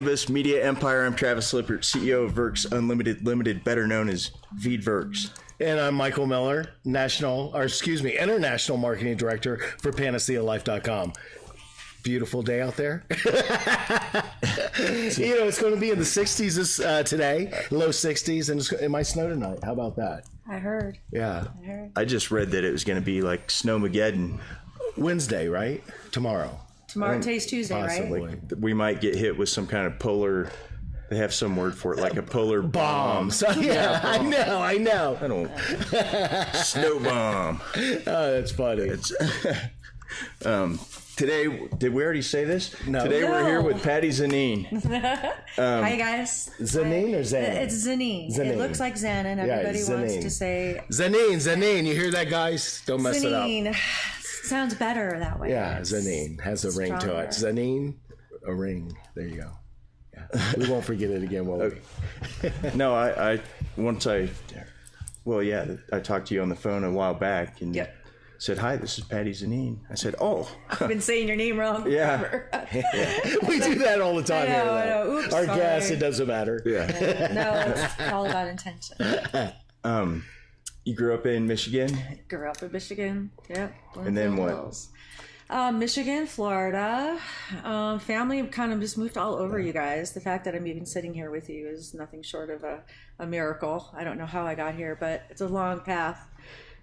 Cannabis Media Empire. I'm Travis Lippert, CEO of Veedverks Unlimited Limited, better known as Veedverks. And I'm Michael Miller, International Marketing Director for PanaceaLife.com. Beautiful day out there. It's going to be in the 60s today, low 60s, and it might snow tonight. How about that? I heard. Yeah. I just read that it was going to be like Snowmageddon. Wednesday, right? Tomorrow. Today's Tuesday, possibly. right? We might get hit with some kind of polar. They have some word for it, like a polar bomb. So, yeah, bomb. I know. I don't. Snow bomb. Oh, that's funny. Today, did we already say this? No. Today we're here with Patti Zanin. Hi, guys. Zanin or Zanin? It's Zanin. It looks like Zanin. Everybody wants to say Zanin. You hear that, guys? Don't mess it up. Zanin. Sounds better that way. Yeah, Zanin has a ring to it. Zanin, a ring. There you go. Yeah. We won't forget it again, will we? No, I talked to you on the phone a while back and said, "Hi, this is Patti Zanin." I said, "Oh, I've been saying your name wrong forever." We do that all the time. I know. Oops, our sorry. guests, it doesn't matter. Yeah. No, it's all about intention. You grew up in Michigan? Grew up in Michigan. Yep. And then what? Hills. Michigan, Florida. Family kind of just moved all over you guys. The fact that I'm even sitting here with you is nothing short of a miracle. I don't know how I got here, but it's a long path.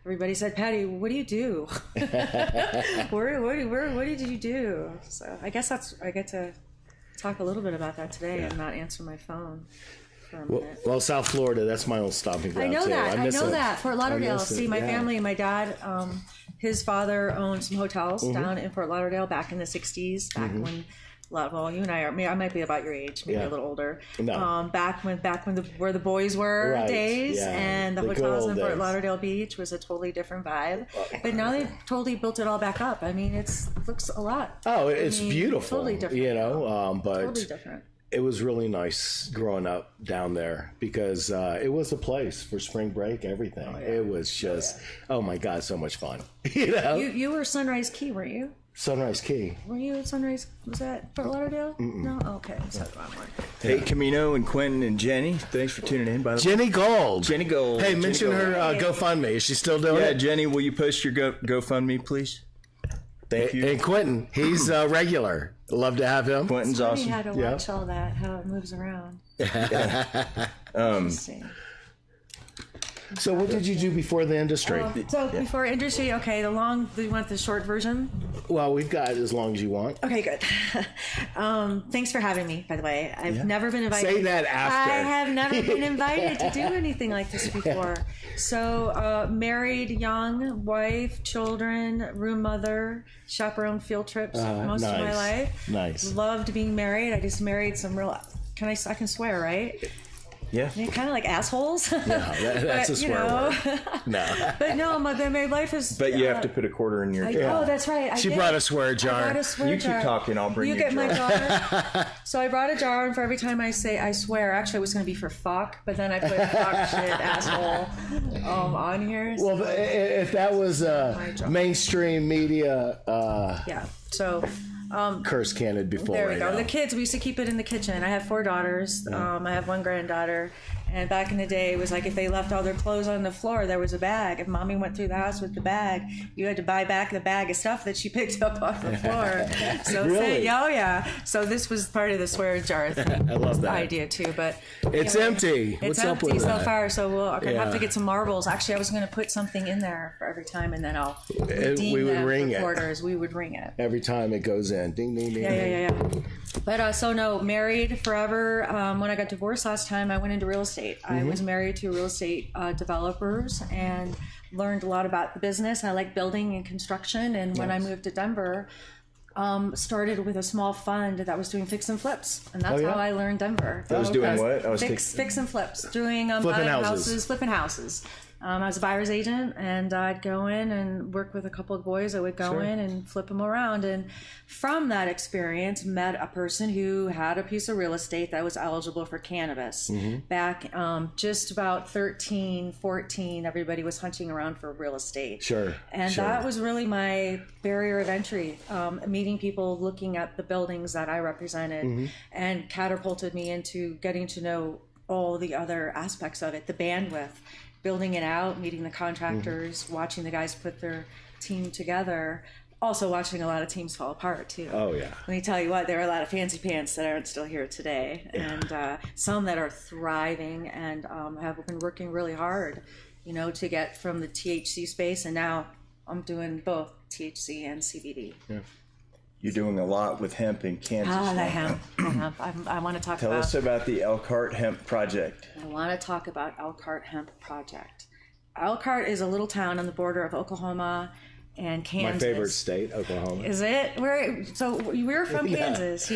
Everybody said, "Patti, what do you do?" What did you do? So I guess I get to talk a little bit about that today and not answer my phone. Well, South Florida, that's my old stomping ground. I know too. I know that. Fort Lauderdale. See, my family, my dad, his father owned some hotels down in Fort Lauderdale back in the 60s, back when, well, you and I might be about your age, maybe a little older. No. Back when where the boys were days, and the hotels in Fort days. Lauderdale Beach was a totally different vibe. But now they've totally built it all back up. I mean, it looks a lot. Oh, it's beautiful. Totally different. But totally different. It was really nice growing up down there because it was a place for spring break, everything. Oh, yeah. It was just, oh my God, so much fun. You were Sunrise Key, weren't you? Sunrise Key. Were you at Sunrise? Was that Fort Lauderdale? No? Okay. I said the wrong one. Hey, Camino and Quentin and Jenny, thanks for tuning in, by the way. Jenny Gold. Hey, mention her GoFundMe. Is she still doing it? Yeah, Jenny, will you post your GoFundMe, please? Thank you. And Quentin, he's regular. Love to have him. Quentin's awesome. You had to watch all that, how it moves around. So what did you do before the industry? Before industry, okay, do you want the short version? Well, we've got as long as you want. Okay, good. Thanks for having me, by the way. I've never been invited. Say that after. I have never been invited to do anything like this before. So, married, young, wife, children, room mother, chaperone field trips most of my life. Nice. Loved being married. I just married some real, I can swear, right? Yeah. Kind of like assholes. No, that's a swear word. No. But no, my life is... But you have to put a quarter in your... Oh, that's right. She brought a swear jar. I brought a swear you jar. keep talking, I'll bring you a jar. You get my jar. So I brought a jar, and for every time I say I swear, actually it was going to be for fuck, but then I put fuck, shit, asshole on here. So. Well, if that was mainstream media... so... curse canned before. There we go. The kids, we used to keep it in the kitchen. I have 4 daughters. I have 1 granddaughter. And back in the day, it was like if they left all their clothes on the floor, there was a bag. If mommy went through the house with the bag, you had to buy back the bag of stuff that she picked up off the floor. So really? So this was part of the swear jar I love that idea too. But it's empty. What's up with so that? far. So we'll have to get some marbles. Actually, I was going to put something in there for every time, and then I'll we would ring it. Quarters. We would ring it every time it goes in. Ding ding ding. Yeah. But married forever. When I got divorced last time, I went into real estate. I was married to real estate developers and learned a lot about the business. I like building and construction. And when I moved to Denver, started with a small fund that was doing fix and flips, and that's how I learned Denver. I was doing what? Fix and flips, doing flipping houses, flipping houses. I was a buyer's agent, and I'd go in and work with a couple of boys. I would go in and flip them around. And from that experience, met a person who had a piece of real estate that was eligible for cannabis. Back just about 13, 14, everybody was hunting around for real estate. And that was really my barrier of entry, meeting people, looking at the buildings that I represented, and catapulted me into getting to know all the other aspects of it, the bandwidth, building it out, meeting the contractors, watching the guys put their team together, also watching a lot of teams fall apart too. Oh yeah. Let me tell you what, there are a lot of fancy pants that aren't still here today, and some that are thriving and have been working really hard, you know, to get from the THC space, and now I'm doing both THC and CBD. You're doing a lot with hemp in Kansas. The hemp. I want to talk Tell about. us about the Elkhart Hemp Project. I want to talk about Elkhart Hemp Project. Elkhart is a little town on the border of Oklahoma and Kansas. My favorite state, Oklahoma. Is it? We're from Kansas.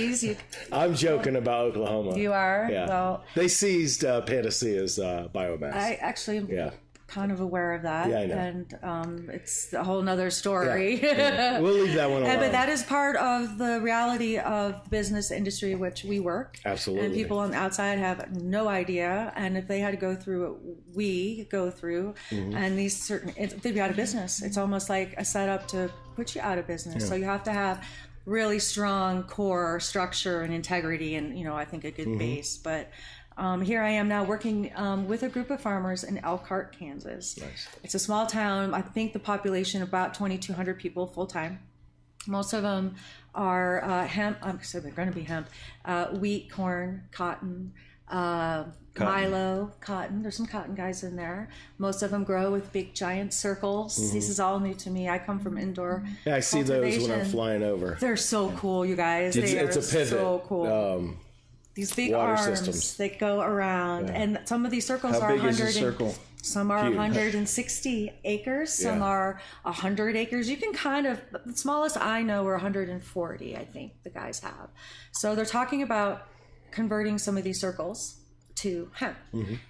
I'm joking about Oklahoma. You are? Yeah. Well, they seized Panacea's biomass. I actually kind of aware of that. Yeah, I know. And it's a whole nother story. We'll leave that one alone. But that is part of the reality of the business industry which we work. Absolutely. And people on the outside have no idea. And if they had to go through what we go through, and they'd be out of business. It's almost like a setup to put you out of business. So you have to have really strong core structure and integrity, and, you know, I think a good base. But here I am now working with a group of farmers in Elkhart, Kansas. Nice. It's a small town. I think the population about 2,200 people full time. Most of them are hemp. So they're going to be hemp, wheat, corn, cotton, milo, cotton. There's some cotton guys in there. Most of them grow with big giant circles. This is all new to me. I come from indoor. Yeah, I see those when I'm flying over. They're so cool, you guys. It's a pivot. So cool. These big water arms systems. that go around, and some of these circles How are big is 100. a circle? Some are 160 acres. Some are 100 acres. You can kind of, the smallest I know are 140. I think the guys have. So they're talking about converting some of these circles to hemp.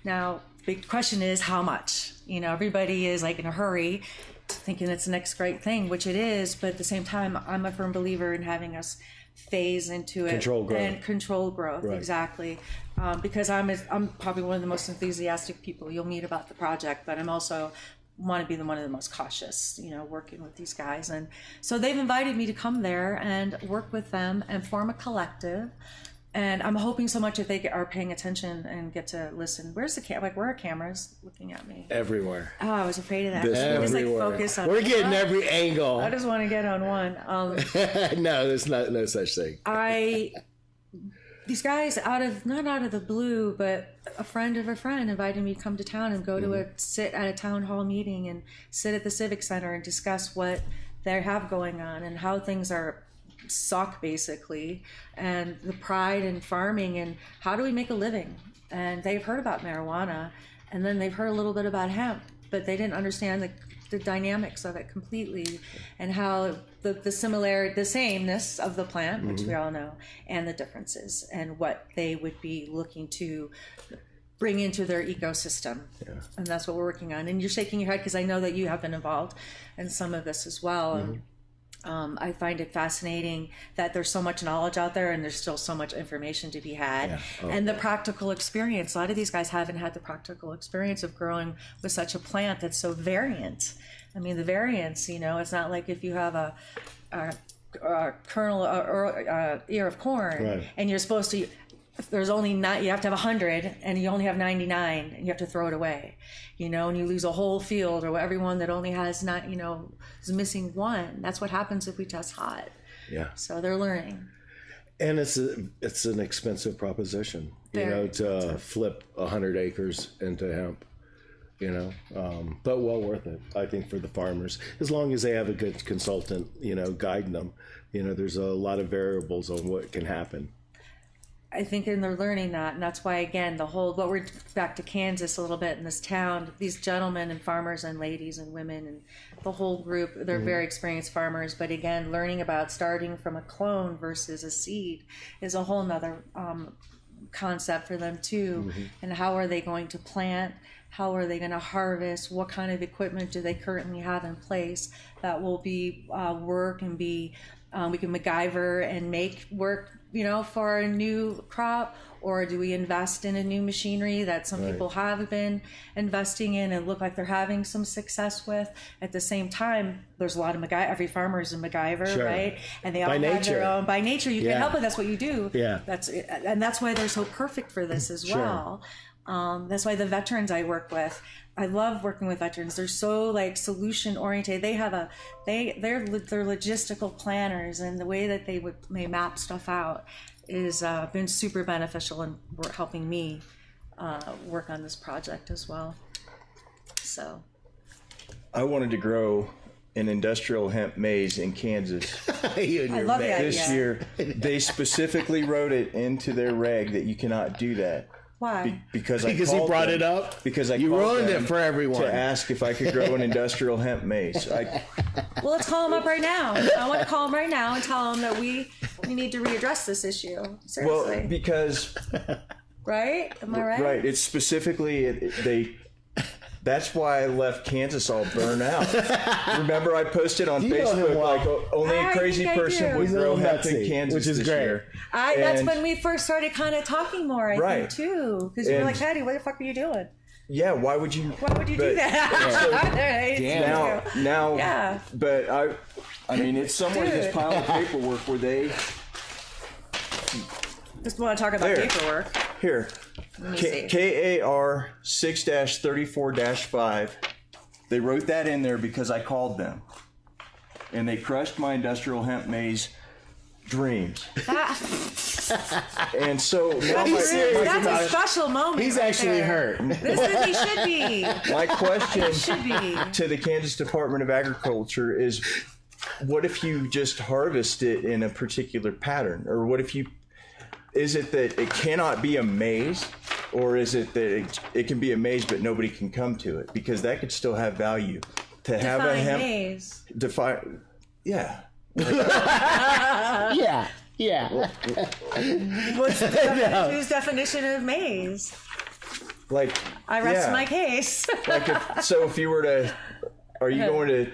Now, big question is how much. You know, everybody is like in a hurry, thinking it's the next great thing, which it is. But at the same time, I'm a firm believer in having us phase into it and control growth. Exactly. Because I'm probably one of the most enthusiastic people you'll meet about the project, but I'm also want to be one of the most cautious, you know, working with these guys. And so they've invited me to come there and work with them and form a collective. And I'm hoping so much if they are paying attention and get to listen. Where's the camera? Like, where are cameras looking at me? Everywhere. Oh, I was afraid of that. Everywhere. Like focus on We're getting every angle. I just want to get on one. No, there's no such thing. These guys not out of the blue, but a friend of a friend invited me to come to town and go to sit at a town hall meeting and sit at the Civic Center and discuss what they have going on and how things suck basically, and the pride in farming and how do we make a living. And they've heard about marijuana, and then they've heard a little bit about hemp, but they didn't understand the dynamics of it completely, and how the sameness of the plant, which we all know, and the differences, and what they would be looking to bring into their ecosystem. And that's what we're working on. And you're shaking your head because I know that you have been involved in some of this as well. I find it fascinating that there's so much knowledge out there and there's still so much information to be had. And the practical experience. A lot of these guys haven't had the practical experience of growing with such a plant that's so variant. I mean, the variance, you know, it's not like if you have a kernel or ear of corn and you're supposed to, there's only you have to have 100 and you only have 99 and you have to throw it away, you know, and you lose a whole field, or everyone that only has is missing one. That's what happens if we test hot. So they're learning. And it's an expensive proposition, to flip 100 acres into hemp, but well worth it, I think, for the farmers, as long as they have a good consultant, guiding them. There's a lot of variables on what can happen. I think, and they're learning that, and that's why, again, we're back to Kansas a little bit in this town. These gentlemen and farmers and ladies and women and the whole group, they're very experienced farmers. But again, learning about starting from a clone versus a seed is a whole nother concept for them too. And how are they going to plant? How are they going to harvest? What kind of equipment do they currently have in place that will be work and be we can MacGyver and make work, for a new crop? Or do we invest in a new machinery that some people have been investing in and look like they're having some success with? At the same time, there's a lot of MacGyver. Every farmer is a MacGyver, right? And they all have their own. By nature, you can help it. That's what you do. Yeah. That's why they're so perfect for this as well. That's why the veterans I work with, I love working with veterans. They're so solution oriented. They have they're logistical planners, and the way that they map stuff out is been super beneficial in helping me work on this project as well. So I wanted to grow an industrial hemp maize in Kansas. I love that. This year, they specifically wrote it into their reg that you cannot do that. Why? Because he brought it up. Because you ruined it for everyone to ask if I could grow an industrial hemp maize. Well, let's call him up right now. I want to call him right now and tell him that we need to readdress this issue. Seriously. Well, because right? Am I right? Right. It's specifically That's why I left Kansas all burned out. Remember, I posted on Facebook only a crazy person would grow hemp in Kansas, which is great. Year. That's when we first started kind of talking more, I think, too. Because you were like, Patty, what the fuck are you doing? Yeah, why would you do that? Now, but I mean, it's somewhere in this pile of paperwork where they just want to talk about paperwork. Here. KAR 6-34-5. They wrote that in there because I called them. And they crushed my industrial hemp maize dreams. And so now that's a special moment. He's actually hurt. He should be. My question to the Kansas Department of Agriculture is, what if you just harvest it in a particular pattern? Or what if is it that it cannot be a maize? Or is it that it can be a maize but nobody can come to it? Because that could still have value. To have a hemp maize. Yeah. Yeah. What's whose definition of maize? I rest my case. If you were to, are you going to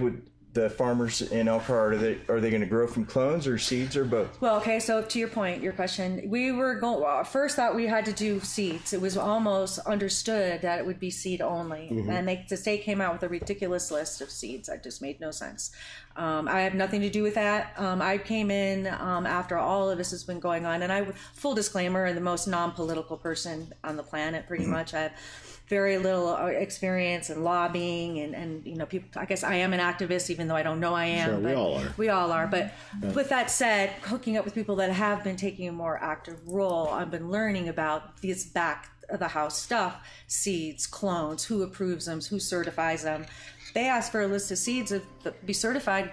with the farmers in Elkhart? Are they going to grow from clones or seeds or both? Well, okay. So to your point, your question, we were first thought we had to do seeds. It was almost understood that it would be seed only, and the state came out with a ridiculous list of seeds that just made no sense. I have nothing to do with that. I came in after all of this has been going on, and full disclaimer, I'm the most non-political person on the planet, pretty much. I have very little experience in lobbying and people. I guess I am an activist, even though I don't know I am. Sure, we all are. But with that said, hooking up with people that have been taking a more active role, I've been learning about this back of the house stuff: seeds, clones, who approves them, who certifies them. They ask for a list of seeds that be certified,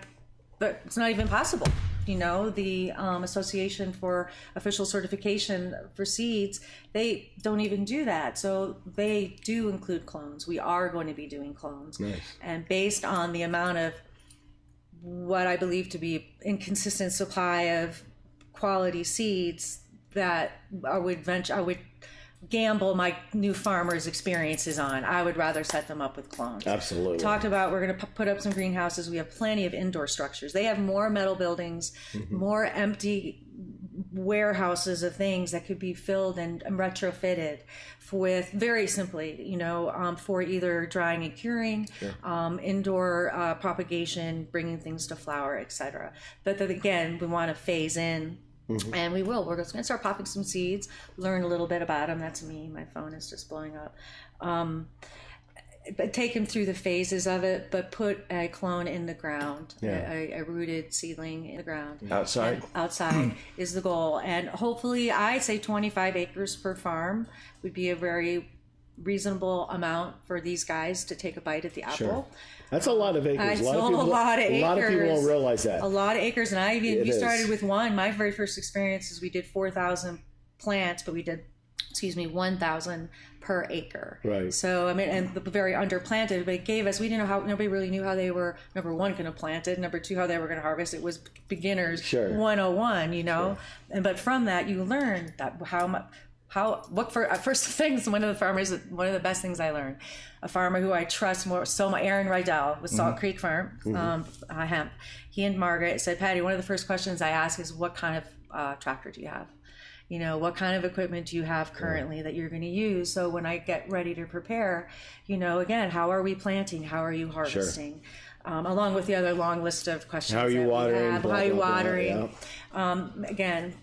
but it's not even possible. The Association for Official Certification for Seeds, they don't even do that. So they do include clones. We are going to be doing clones. Nice. And based on the amount of what I believe to be inconsistent supply of quality seeds, that I would gamble my new farmers' experiences on. I would rather set them up with clones. Absolutely. Talked about we're going to put up some greenhouses. We have plenty of indoor structures. They have more metal buildings, more empty warehouses of things that could be filled and retrofitted with very simply, for either drying and curing, indoor propagation, bringing things to flower, etc. But then again, we want to phase in. And we will. We're just going to start popping some seeds, learn a little bit about them. That's me. My phone is just blowing up. But take them through the phases of it, but put a clone in the ground, a rooted seedling in the ground. Outside? Outside is the goal. And hopefully, I'd say 25 acres per farm would be a very reasonable amount for these guys to take a bite at the apple. Sure. That's a lot of acres. A lot of people don't realize that. A lot of acres. And we started with one. My very first experience is we did 4,000 plants, but we did 1,000 per acre. Right. So, I mean, and very underplanted, but it gave us, we didn't know how, nobody really knew how they were, number one, going to plant it, number two, how they were going to harvest. It was beginners 101, you know? And, but from that, you learn that first things, one of the best things I learned, a farmer who I trust more, Aaron Rydell with Salt Creek Farm, Hemp, he and Margaret said, Patty, one of the first questions I ask is, what kind of tractor do you have? You know, what kind of equipment do you have currently that you're going to use? So when I get ready to prepare, you know, again, how are we planting? How are you harvesting? Along with the other long list of questions. How are you watering? How are you watering? Again,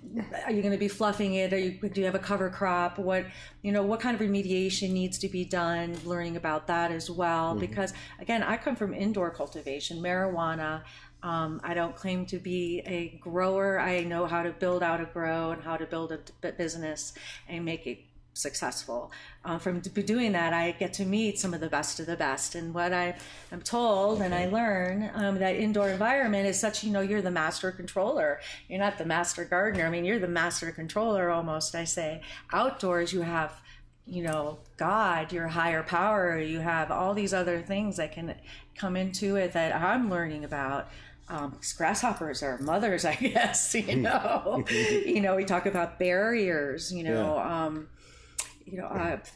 are you going to be fluffing it? Do you have a cover crop? What kind of remediation needs to be done? Learning about that as well. Because again, I come from indoor cultivation, marijuana. I don't claim to be a grower. I know how to build out a grow and how to build a business and make it successful. From doing that, I get to meet some of the best of the best. And what I am told and I learn, that indoor environment is such, you know, you're the master controller. You're not the master gardener. I mean, you're the master controller almost, I say. Outdoors, you have, you know, God, your higher power. You have all these other things that can come into it that I'm learning about. Grasshoppers are mothers, I guess, you know. You know, we talk about barriers, you know,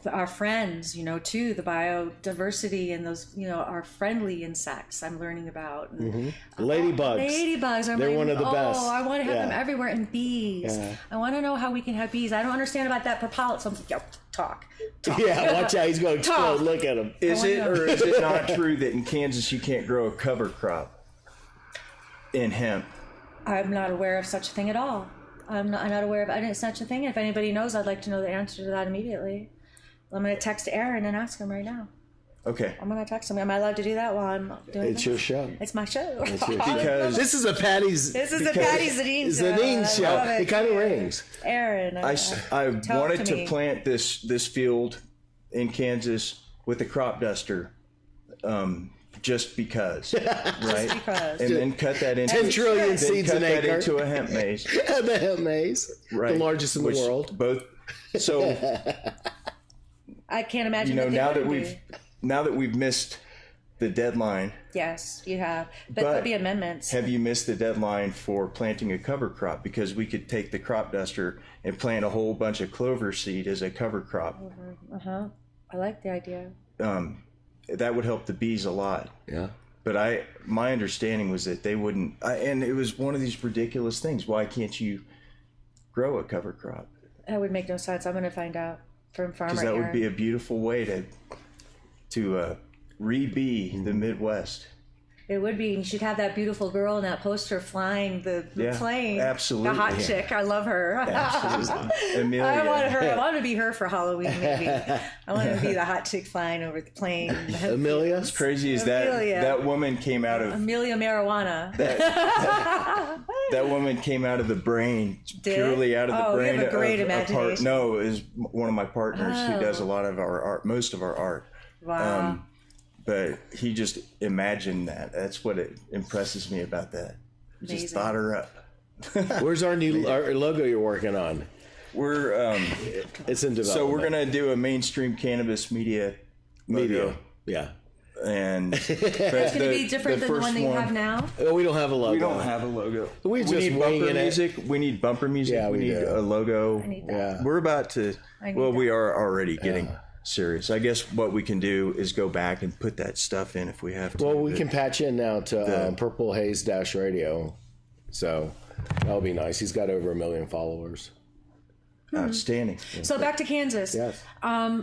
our friends, you know, too, the biodiversity and those, you know, our friendly insects I'm learning about. And, Ladybugs. Ladybugs. They're one of the best. Oh, I want to have them everywhere. And bees. Yeah. I want to know how we can have bees. I don't understand about that propellant. So I'm like, talk. Yeah, watch out. He's going to explode. Look at him. Is it not true that in Kansas you can't grow a cover crop in hemp? I'm not aware of such a thing at all. I'm not aware of such a thing. If anybody knows, I'd like to know the answer to that immediately. I'm going to text Aaron and ask him right now. Okay. I'm going to text him. Am I allowed to do that while I'm doing It's your show. It's my show. It's your show. Because this is a Patty Zanin show. It kind of rings. Aaron. I wanted to plant this field in Kansas with a crop duster. Just because, right? Just because. And then cut that into 10 trillion seeds an acre. Into a hemp maze. The hemp maze, right? The largest in the world. Both. So I can't imagine. You know, now that we've missed the deadline. Yes, you have. But there'll be amendments. Have you missed the deadline for planting a cover crop? Because we could take the crop duster and plant a whole bunch of clover seed as a cover crop. I like the idea. That would help the bees a lot. Yeah. But my understanding was that they wouldn't, and it was one of these ridiculous things. Why can't you grow a cover crop? That would make no sense. I'm going to find out from farmer Because that Aaron. would be a beautiful way to re-bee the Midwest. It would be. You should have that beautiful girl in that poster flying the plane. Absolutely. The hot chick. I love her. Absolutely. Amelia. I want her. I want to be her for Halloween, maybe. I want to be the hot chick flying over the plane. Amelia? What's crazy is that woman came out of... Amelia Marijuana. That woman came out of the brain, purely out of the brain. You have a great imagination. No, is one of my partners who does a lot of our art, most of our art. Wow. But he just imagined that. That's what it impresses me about that. He just thought her up. Where's our logo you're working on? We're it's in development. So we're gonna do a mainstream cannabis media logo. Yeah. And it's going to be different than the one that you have now. We don't have a logo. We don't have a logo. We need bumper music. We need bumper music. Yeah, we need a logo. I need that. Yeah. We're about to. We are already getting serious. I guess what we can do is go back and put that stuff in if we have to. Well, we can patch in now to Purple Haze Radio. So that'll be nice. He's got over 1 million followers. Outstanding. So back to Kansas. Yes.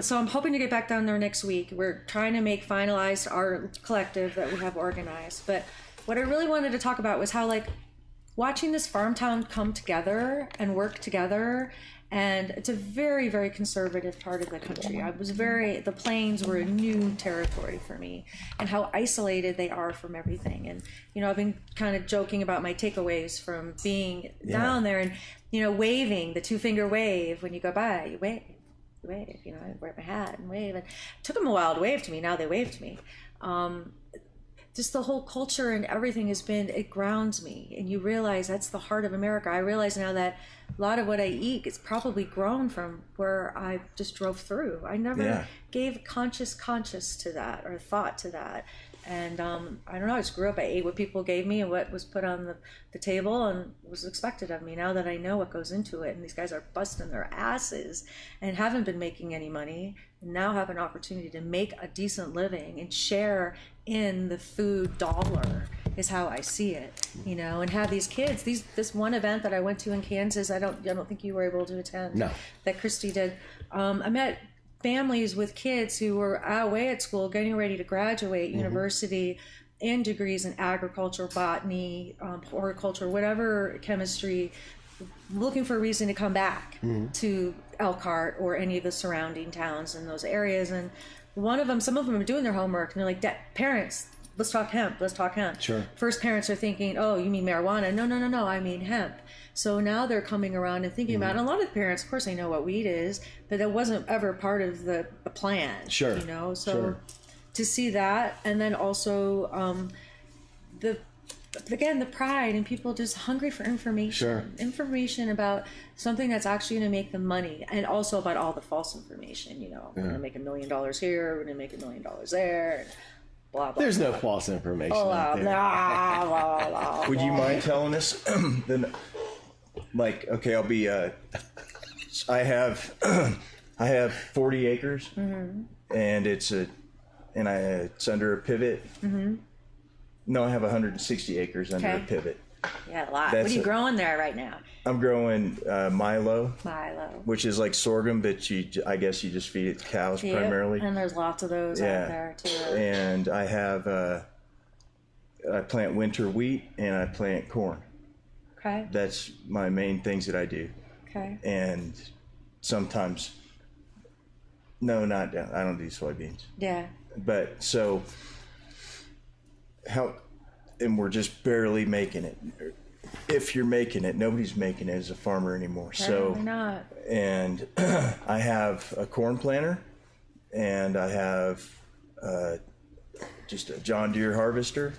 So I'm hoping to get back down there next week. We're trying to make finalized our collective that we have organized. But what I really wanted to talk about was how, like, watching this farm town come together and work together. And it's a very, very conservative part of the country. The plains were a new territory for me, and how isolated they are from everything. And, you know, I've been kind of joking about my takeaways from being down there and, you know, waving, the 2-finger wave when you go by, you wave, you know, I wear my hat and wave. And it took them a while to wave to me. Now they wave to me. just the whole culture and everything it grounds me. And you realize that's the heart of America. I realize now that a lot of what I eat is probably grown from where I just drove through. I never gave conscious to that or thought to that. And I don't know, I just grew up, I ate what people gave me and what was put on the table and was expected of me. Now that I know what goes into it, and these guys are busting their asses and haven't been making any money, and now have an opportunity to make a decent living and share in the food dollar is how I see it, you know, and have these kids, this one event that I went to in Kansas, I don't think you were able to attend. No. That Christy did. I met families with kids who were away at school, getting ready to graduate university, and degrees in agriculture, botany, horticulture, whatever, chemistry, looking for a reason to come back to Elkhart or any of the surrounding towns in those areas. And some of them are doing their homework, and they're like, parents, let's talk hemp. Sure. First, parents are thinking, oh, you mean marijuana? No, I mean hemp. So now they're coming around and thinking about it. And a lot of the parents, of course, they know what weed is, but that wasn't ever part of the plan. Sure. You know, so to see that, and then also the pride and people just hungry for information. Information about something that's actually going to make them money, and also about all the false information. You know, we're going to make $1 million here, we're going to make $1 million there. Blah, blah, There's blah. no false information Blah, out there. blah, blah, blah, Would you mind telling us then, like, okay, I'll be I have 40 acres and it's under a pivot. No, I have 160 acres under a pivot. Yeah, a lot. What are you growing there right now? I'm growing Milo, which is like sorghum, but I guess you just feed it to cows primarily. And there's lots of those out there too. And I have I plant winter wheat and I plant corn. Okay. That's my main things that I do. Okay. And sometimes, I don't do soybeans. Yeah. But so and we're just barely making it. If you're making it, nobody's making it as a farmer anymore. Apparently not. And I have a corn planter, and I have just a John Deere harvester,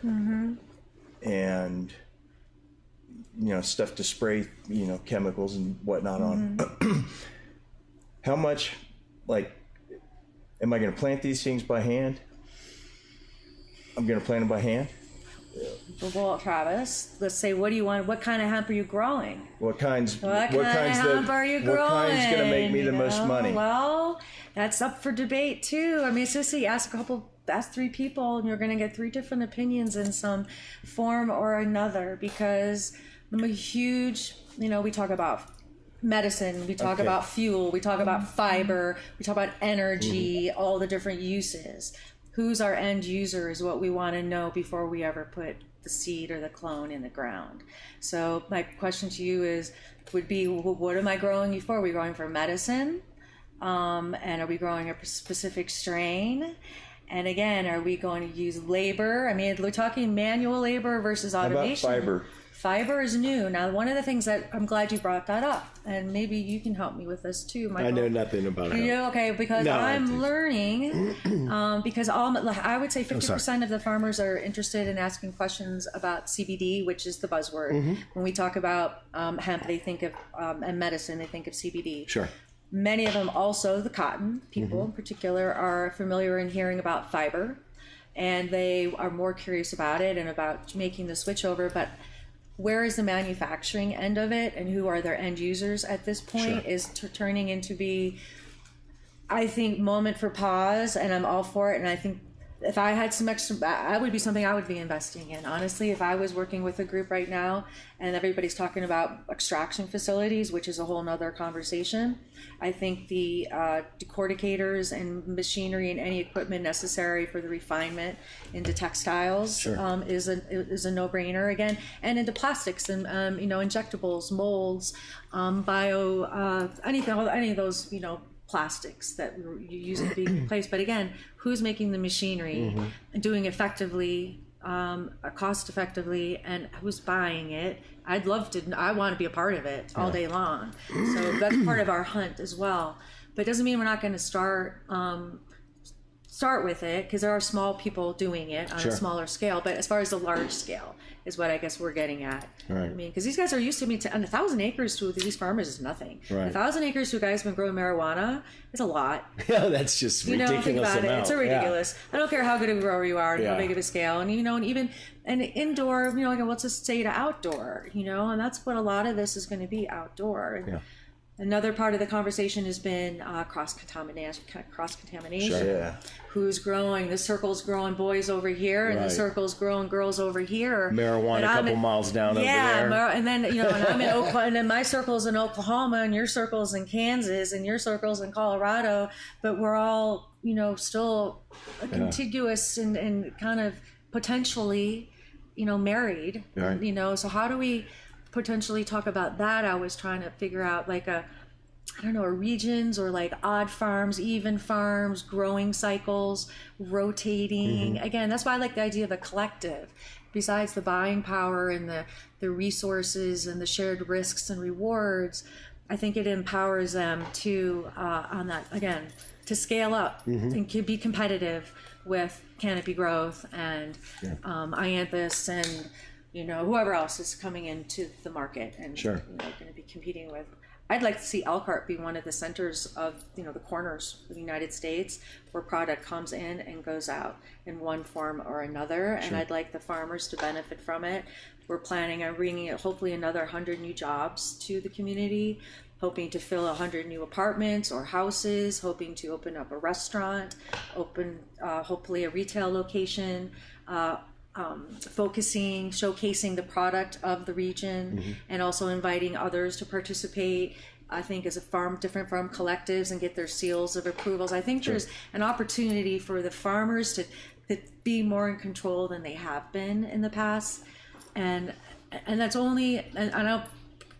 and stuff to spray, chemicals and whatnot on. How much, am I going to plant these things by hand? I'm going to plant them by hand. Well, Travis, let's say, what do you want? What kind of hemp are you growing? What kinds of hemp are you growing? What kind's going to make me the most money? Well, that's up for debate too. I mean, seriously, ask 3 people, and you're going to get 3 different opinions in some form or another. Because I'm a huge, we talk about medicine, we talk about fuel, we talk about fiber, we talk about energy, all the different uses. Who's our end user is what we want to know before we ever put the seed or the clone in the ground. So my question to you would be, what am I growing you for? Are we growing for medicine? And are we growing a specific strain? And again, are we going to use labor? I mean, we're talking manual labor versus automation. How about fiber? Fiber is new. Now, one of the things that I'm glad you brought that up, and maybe you can help me with this too, Michael. I know nothing about it. Okay, because I'm learning, because I would say 50% of the farmers are interested in asking questions about CBD, which is the buzzword. When we talk about hemp, they think of, and medicine, they think of CBD. Sure. Many of them also, the cotton people in particular, are familiar in hearing about fiber, and they are more curious about it and about making the switch over, but where is the manufacturing end of it, and who are their end users at this point is turning into be, I think, moment for pause, and I'm all for it. And I think if I had some extra, that would be something I would be investing in. Honestly, if I was working with a group right now and everybody's talking about extraction facilities, which is a whole nother conversation, I think the decorticators and machinery and any equipment necessary for the refinement into textiles is a no-brainer again, and into plastics and injectables, molds, any of those plastics that you use to be replaced. But again, who's making the machinery and doing effectively, cost effectively, and who's buying it? I want to be a part of it all day long. So that's part of our hunt as well. But it doesn't mean we're not going to start start with it, because there are small people doing it on a smaller scale, but as far as the large scale is what I guess we're getting at. Right. I mean, because these guys are used to me, and 1,000 acres to these farmers is nothing. Right. 1,000 acres to a guy who's been growing marijuana is a lot. Yeah, that's just ridiculous. Think about amount. it. It's a ridiculous. I don't care how good of a grower you are and how big of a scale, and and even an indoor, like what's a state of outdoor, and that's what a lot of this is going to be, outdoor. And another part of the conversation has been cross contamination. Sure. Yeah. Who's growing? The circle's growing boys over here, and the circle's growing girls over here. Marijuana a couple miles down over there. And then and I'm in Oklahoma, and then my circle's in Oklahoma, and your circle's in Kansas, and your circle's in Colorado. But we're all still contiguous and kind of potentially married. Right. So how do we potentially talk about that? I was trying to figure out like a regions or like odd farms, even farms, growing cycles, rotating. Again, that's why I like the idea of a collective. Besides the buying power and the resources and the shared risks and rewards, I think it empowers them to, on that, again, to scale up and be competitive with canopy growth and Ianthus and whoever else is coming into the market and going to be competing with. I'd like to see Elkhart be one of the centers of the corners of the United States where product comes in and goes out in one form or another, and I'd like the farmers to benefit from it. We're planning on bringing hopefully another 100 new jobs to the community, hoping to fill 100 new apartments or houses, hoping to open up a restaurant, hopefully a retail location, showcasing the product of the region, and also inviting others to participate. I think as different farm collectives and get their seals of approvals. I think there's an opportunity for the farmers to be more in control than they have been in the past, and that's only. And I don't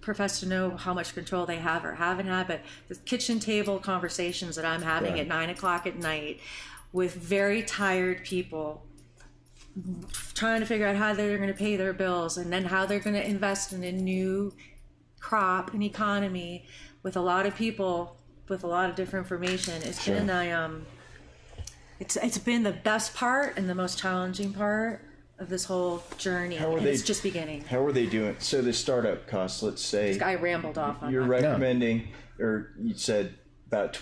profess to know how much control they have or haven't had, but the kitchen table conversations that I'm having at 9:00 at night with very tired people, trying to figure out how they're going to pay their bills and then how they're going to invest in a new crop and economy with a lot of people with a lot of different information. It's been the best part and the most challenging part of this whole journey. It's just beginning. How are they doing? So the startup costs, let's say. This guy rambled off on you're that. recommending, or you said about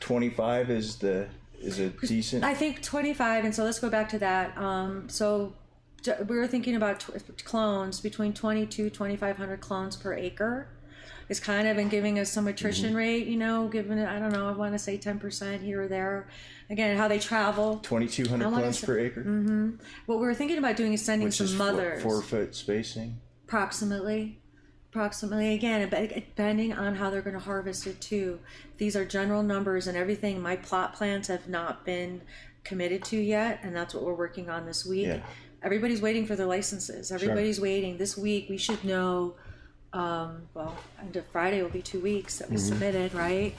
25 is it decent? I think 25, and so let's go back to that. So we were thinking about clones, between 2,500 clones per acre is kind of, and giving us some attrition rate, giving it, I don't know, I want to say 10% here or there. Again, how they travel. 2,200 clones per acre? What we were thinking about doing is sending some mothers. 4 foot spacing? Approximately, again, depending on how they're going to harvest it too. These are general numbers, and everything. My plot plans have not been committed to yet, and that's what we're working on this week. Everybody's waiting for their licenses. Everybody's waiting. This week we should know, end of Friday will be 2 weeks that we submitted, right?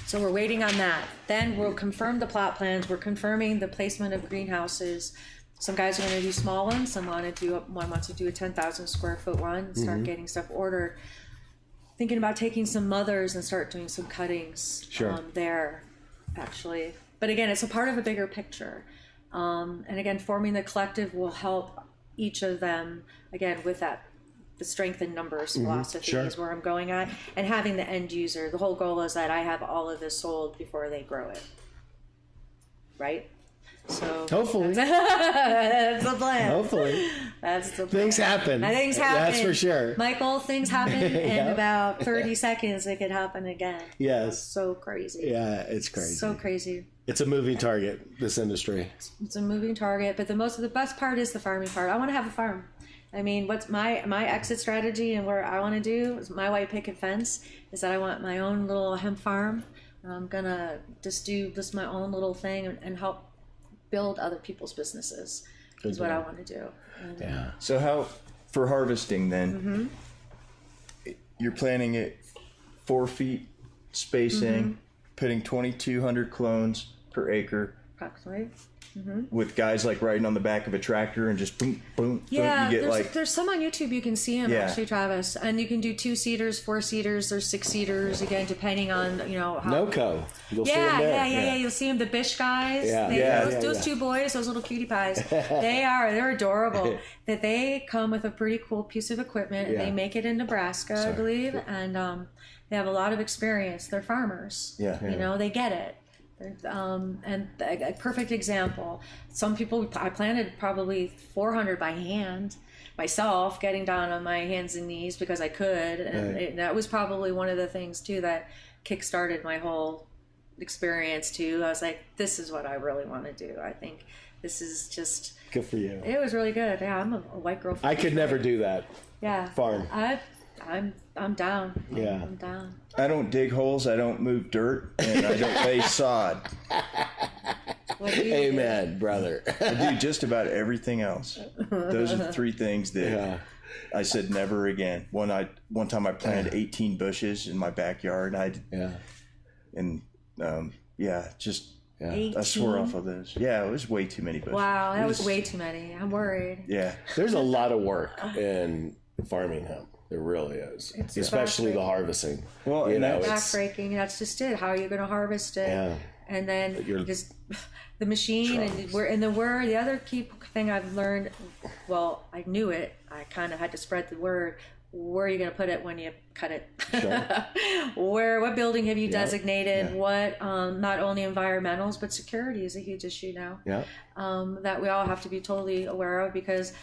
So we're waiting on that. Then we'll confirm the plot plans. We're confirming the placement of greenhouses. Some guys are going to do small ones. One wants to do a 10,000 square foot one and start getting stuff ordered. Thinking about taking some mothers and start doing some cuttings there, actually. But again, it's a part of a bigger picture. And again, forming the collective will help each of them, again, with that, the strength in numbers philosophy is where I'm going at. And having the end user, the whole goal is that I have all of this sold before they grow it. Right? So hopefully that's the plan. Hopefully that's the plan. Things happen. That's for sure. Michael, things happen in about 30 seconds. It could happen again. Yes. It's so crazy. Yeah, it's crazy. So crazy. It's a moving target, this industry. It's a moving target, but the best part is the farming part. I want to have a farm. I mean, what's my exit strategy and where I want to do is my white picket fence is that I want my own little hemp farm. I'm gonna just do my own little thing and help build other people's businesses. Is what I want to do. Yeah. So how for harvesting then? You're planning it 4 feet spacing, putting 2,200 clones per acre. Approximately. with guys like riding on the back of a tractor and just boom, boom, Yeah, boom. You get there's some on YouTube you can see them Yeah. actually, Travis, and you can do 2-seaters, 4-seaters, there's 6-seaters again, depending on how. NOCO. You'll see them there. Yeah. You'll see them, the Bish guys. Yeah. Those two boys, those little cutie pies, they're adorable. That they come with a pretty cool piece of equipment. And they make it in Nebraska, I believe, and they have a lot of experience. They're farmers. Yeah. They get it. And a perfect example. Some people, I planted probably 400 by hand myself, getting down on my hands and knees because I could. And that was probably one of the things too that kickstarted my whole experience too. I was like, this is what I really want to do. I think this is just good for you. It was really good. Yeah, I'm a white girl. I could never do that. Yeah. Farm. I'm down. Yeah. I'm down. I don't dig holes, I don't move dirt, and I don't lay sod. Amen, brother. I do just about everything else. Those are the 3 things that I said never again. One time I planted 18 bushes in my backyard. I swore off of those. Yeah, it was way too many bushes. Wow, that was way too many. I'm worried. Yeah. There's a lot of work in farming hemp. There really is. It's especially the harvesting. Well, it's backbreaking. That's just it. How are you going to harvest it? Yeah. And then just the machine the other key thing I've learned, well, I knew it. I kind of had to spread the word. Where are you going to put it when you cut it? Sure. What building have you designated? What, not only environmentals, but security is a huge issue now. Yeah. That we all have to be totally aware of, because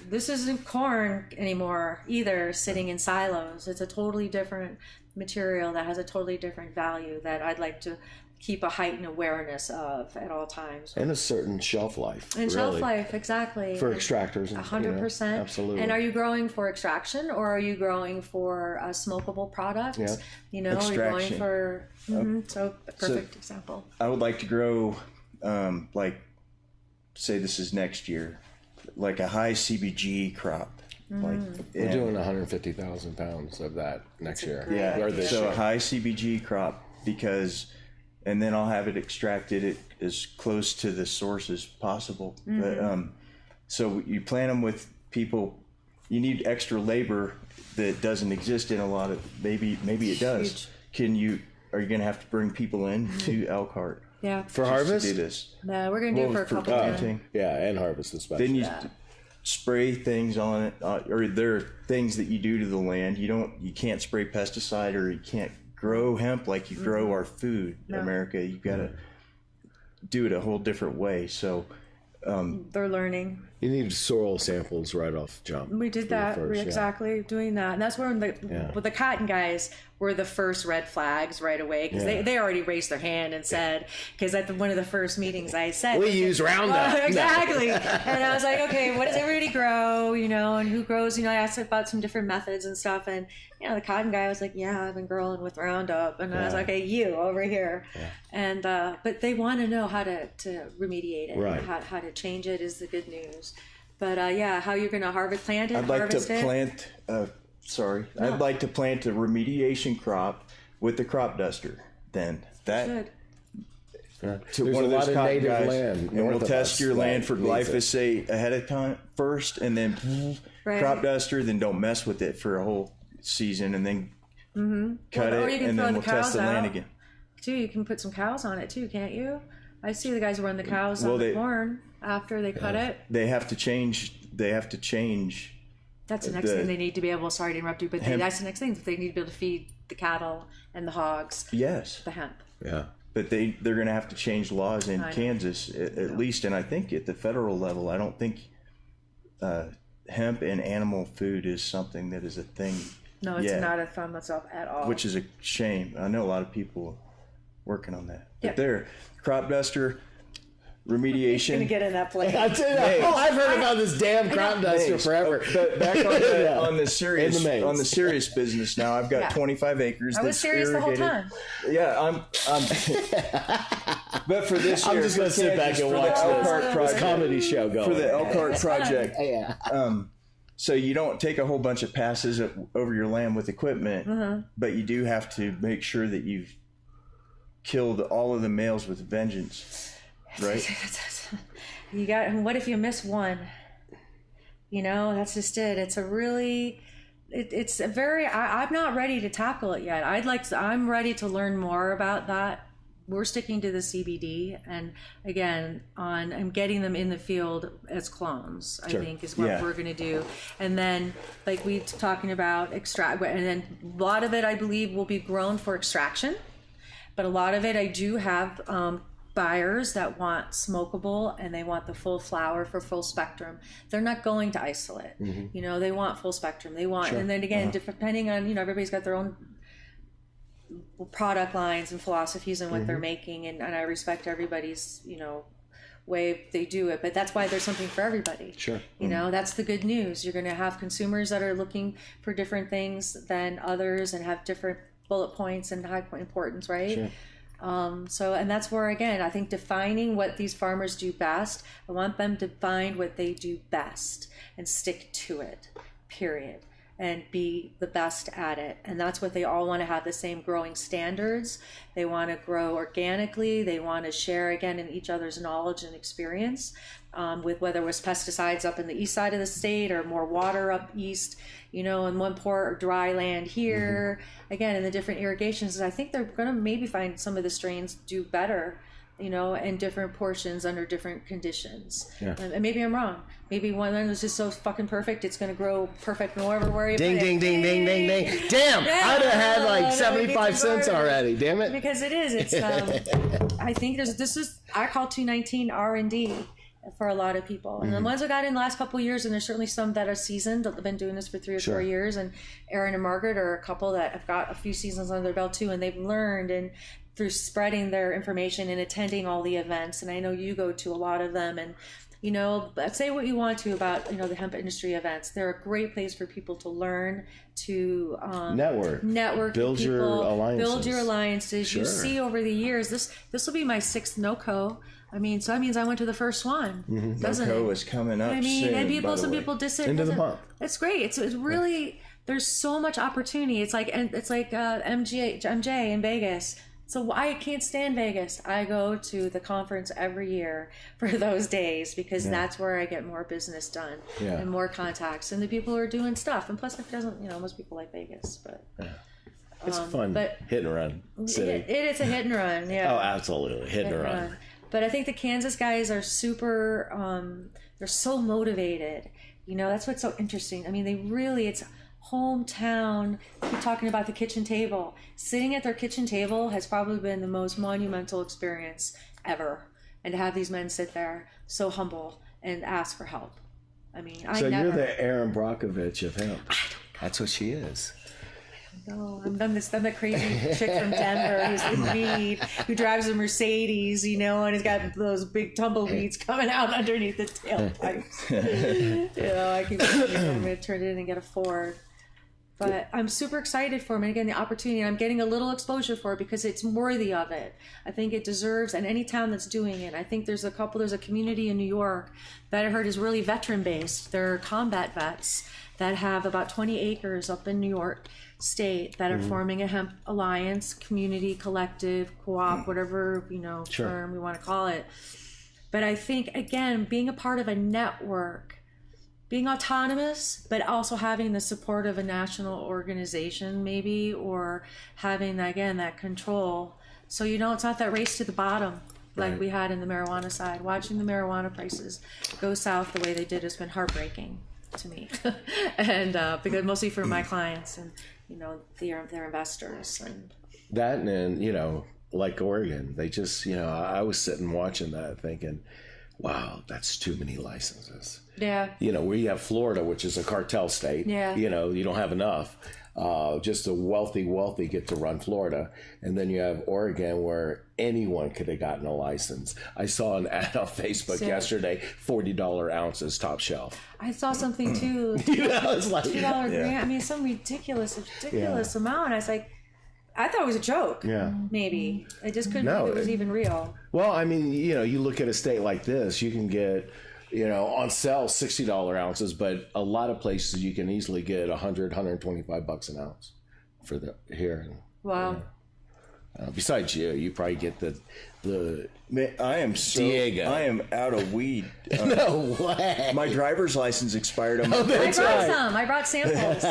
this isn't corn anymore either, sitting in silos. It's a totally different material that has a totally different value that I'd like to keep a heightened awareness of at all times. And a certain shelf life. And shelf life, exactly. For extractors. 100%. Absolutely. And are you growing for extraction, or are you growing for smokable products? Yeah. Are you going for... So, a perfect example. I would like to grow, say this is next year, like a high CBG crop. We're doing 150,000 pounds of that next year. A high CBG crop, and then I'll have it extracted as close to the source as possible. But so you plant them with people. You need extra labor that doesn't exist in a lot of. Maybe it does. Huge. Are you going to have to bring people in to Elkhart? Yeah. For harvest? To do this. No, we're going to do it for a couple of planting. Yeah, and harvest especially. Then you spray things on it, or there are things that you do to the land. You can't spray pesticide, or you can't grow hemp like you grow our food in America. You've got to do it a whole different way. So they're learning. You need soil samples right off jump. We did that. Doing that. And that's where the cotton guys were the first red flags right away, because they already raised their hand and said, because at one of the first meetings I said, we use Roundup. Exactly. And I was like, okay, what does everybody grow, and who grows, I asked about some different methods and stuff, and the cotton guy was like, yeah, I've been growing with Roundup. And I was like, okay, you over here. And but they want to know how to remediate it, right. how to change it is the good news. But how you're going to plant it? I'd like to plant. I'd like to plant a remediation crop with the crop duster. Then that to one of those cotton guys, land, and we'll test your land for glyphosate ahead of time first, and then crop duster. Then don't mess with it for a whole season, and then cut it, and then we'll test the land again. Too, you can put some cows on it too, can't you? I see the guys who run the cows on the corn after they cut it. They have to change. That's the next thing they need to be able. Sorry to interrupt you, but that's the next thing. They need to be able to feed the cattle and the hogs. Yes. The hemp. Yeah. But they're going to have to change laws in Kansas at least, and I think at the federal level. I don't think hemp and animal food is something that is a thing. No, it's not a thumb myself at all. Which is a shame. I know a lot of people working on that. But there, crop duster, remediation. Gonna get in that place. I've heard about this damn crop duster forever. But back on the serious business now. I've got 25 acres. I was serious irrigated. The whole time. Yeah, I'm. But for this year, I'm just gonna sit back and watch this comedy show going for the Elkhart project. Yeah. So you don't take a whole bunch of passes over your land with equipment, but you do have to make sure that you've killed all of the males with vengeance. right? You got, and what if you miss one? You know, that's just it. It's a really, it's a very, I'm not ready to tackle it yet. I'm ready to learn more about that. We're sticking to the CBD, and again, I'm getting them in the field as clones, I think is what we're going to do. And then, like we talking about extract, and then a lot of it I believe will be grown for extraction, but a lot of it I do have buyers that want smokable, and they want the full flower for full spectrum. They're not going to isolate. You know, they want full spectrum. They want, and then again, depending on, you know, everybody's got their own product lines and philosophies and what they're making, and I respect everybody's, you know, way they do it, but that's why there's something for everybody. You know, that's the good news. You're going to have consumers that are looking for different things than others and have different bullet points and high point importance, right? So, and that's where, again, I think defining what these farmers do best, I want them to find what they do best and stick to it, period, and be the best at it. And that's what they all want to have, the same growing standards. They want to grow organically. They want to share, again, in each other's knowledge and experience, with whether it was pesticides up in the east side of the state or more water up east, you know, in one port, or dry land here, again, in the different irrigations. I think they're going to maybe find some of the strains do better, you know, in different portions under different conditions. And maybe I'm wrong. Maybe one was just so fucking perfect, it's going to grow perfect wherever you ding, put ding, it. ding, ding, ding, ding. Damn, I'd have had like 75 cents already. Damn it. Because it is. It's. I think this is, I call 219 R&D for a lot of people. And the ones I got in the last couple of years, and there's certainly some that are seasoned, that have been doing this for 3 or 4 years, and Aaron and Margaret are a couple that have got a few seasons under their belt too, and they've learned, and through spreading their information and attending all the events, and I know you go to a lot of them, and you know, say what you want to about, you know, the hemp industry events. They're a great place for people to learn, to network, build your alliances. You see over the years, this will be my 6th NOCO. I mean, so that means I went to the first one, doesn't NOCO it? is coming up. I mean, soon, and some people diss it. End of the month. It's great. It's really, there's so much opportunity. It's like MJ in Vegas. So I can't stand Vegas. I go to the conference every year for those days, because that's where I get more business done and more contacts, and the people who are doing stuff. And plus, it doesn't, you know, most people like Vegas, but it's a fun hit and run city. It is a hit and run. Yeah. Oh, absolutely, hit and run. But I think the Kansas guys are super. They're so motivated. You know, that's what's so interesting. I mean, they really, it's hometown. Keep talking about the kitchen table. Sitting at their kitchen table has probably been the most monumental experience ever. And to have these men sit there so humble and ask for help. I mean, you're the Aaron Brockovich of hemp. That's what she is. No, I'm that crazy chick from Denver who's in weed, who drives a Mercedes, you know, and has got those big tumbleweeds coming out underneath the tailpipes. You know, I'm going to turn it in and get a Ford. But I'm super excited for him, and again, the opportunity. I'm getting a little exposure for it because it's worthy of it. I think it deserves, and any town that's doing it. I think there's a community in New York that I heard is really veteran based. They're combat vets that have about 20 acres up in New York State that are forming a hemp alliance, community, collective, co-op, whatever, you know, term we want to call it. But I think, again, being a part of a network, being autonomous, but also having the support of a national organization maybe, or having, again, that control. So, you know, it's not that race to the bottom like we had in the marijuana side. Watching the marijuana prices go south the way they did has been heartbreaking to me. And because mostly for my clients and, you know, their investors. And that, and, you know, like Oregon, they just, you know, I was sitting watching that thinking, wow, that's too many licenses. Yeah. You know, we have Florida, which is a cartel state. Yeah. You know, you don't have enough. Just the wealthy get to run Florida. And then you have Oregon, where anyone could have gotten a license. I saw an ad on Facebook yesterday, $40 ounces, top shelf. I saw something too. You know, it's like $2 grant. I mean, some ridiculous amount. I was like, I thought it was a joke. Yeah. Maybe. I just couldn't believe it was even real. Well, I mean, you know, you look at a state like this, you can get, you know, on sale $60 ounces, but a lot of places you can easily get $125 an ounce for here. Wow. Besides you probably get the Man, I am Diego. I am out of weed. No way. My driver's license expired on my I birthday. brought some. I brought samples.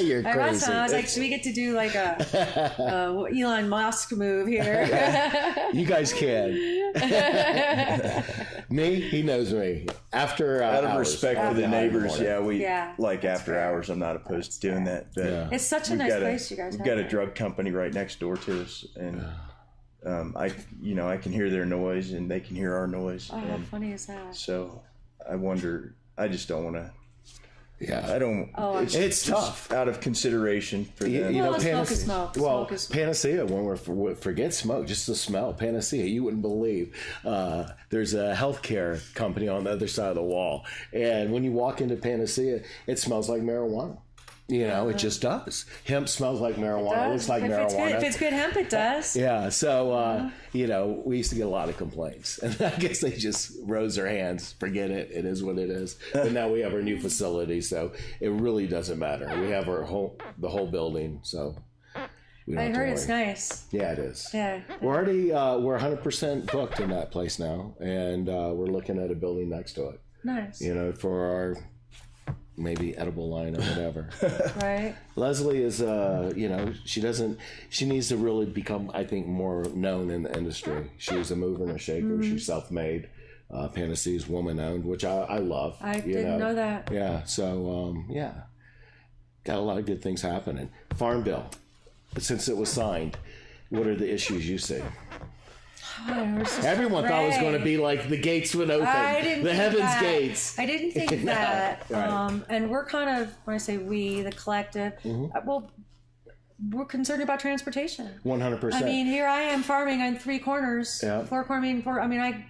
You're I brought crazy. some. I was like, should we get to do like a Elon Musk move here? You guys can. Me? He knows me. After Out of hours. respect for the neighbors, Yeah, like that's after fair. hours. I'm not opposed to doing that. But Yeah. It's such a we've nice got place you guys We've have got a there. drug company right next door to us, and I can hear their noise, and they can hear our noise. Oh, how and funny is that? so I wonder. I just don't want to. Yeah. I don't. Oh, it's It's just tough. out of consideration for them. You know, Well, smoke is Panacea. smoke. Well, Smoke is- Panacea. When we forget smoke, just the smell. Panacea. You wouldn't believe. There's a healthcare company on the other side of the wall, and when you walk into Panacea, it smells like marijuana. You know, it just does. Hemp smells like marijuana. It looks like if marijuana. It's good hemp, it does. Yeah, so you know, we used to get a lot of complaints, and I guess they just rose their hands. Forget it; it is what it is. But now we have our new facility, so it really doesn't matter. We have the whole building, so we don't I have to heard worry. it's nice. Yeah, it is. Yeah. We're already we're 100% booked in that place now, and we're looking at a building next to it. Nice. You know, for our maybe edible line or whatever. Right. Leslie is, you know, she needs to really become, I think, more known in the industry. She was a mover and a shaker. She's self-made. Panacea is woman-owned, which I love. I didn't know that. Yeah, so, yeah. Got a lot of good things happening. Farm Bill, since it was signed, what are the issues you see? Everyone thought it was going to be like the gates would open. I didn't the think heavens that. gates. I didn't think No, that. right. And we're kind of, when I say we, the collective, well, we're concerned about transportation. 100%. I mean, here I am farming on 3 corners. Yeah. 4 corners. I mean,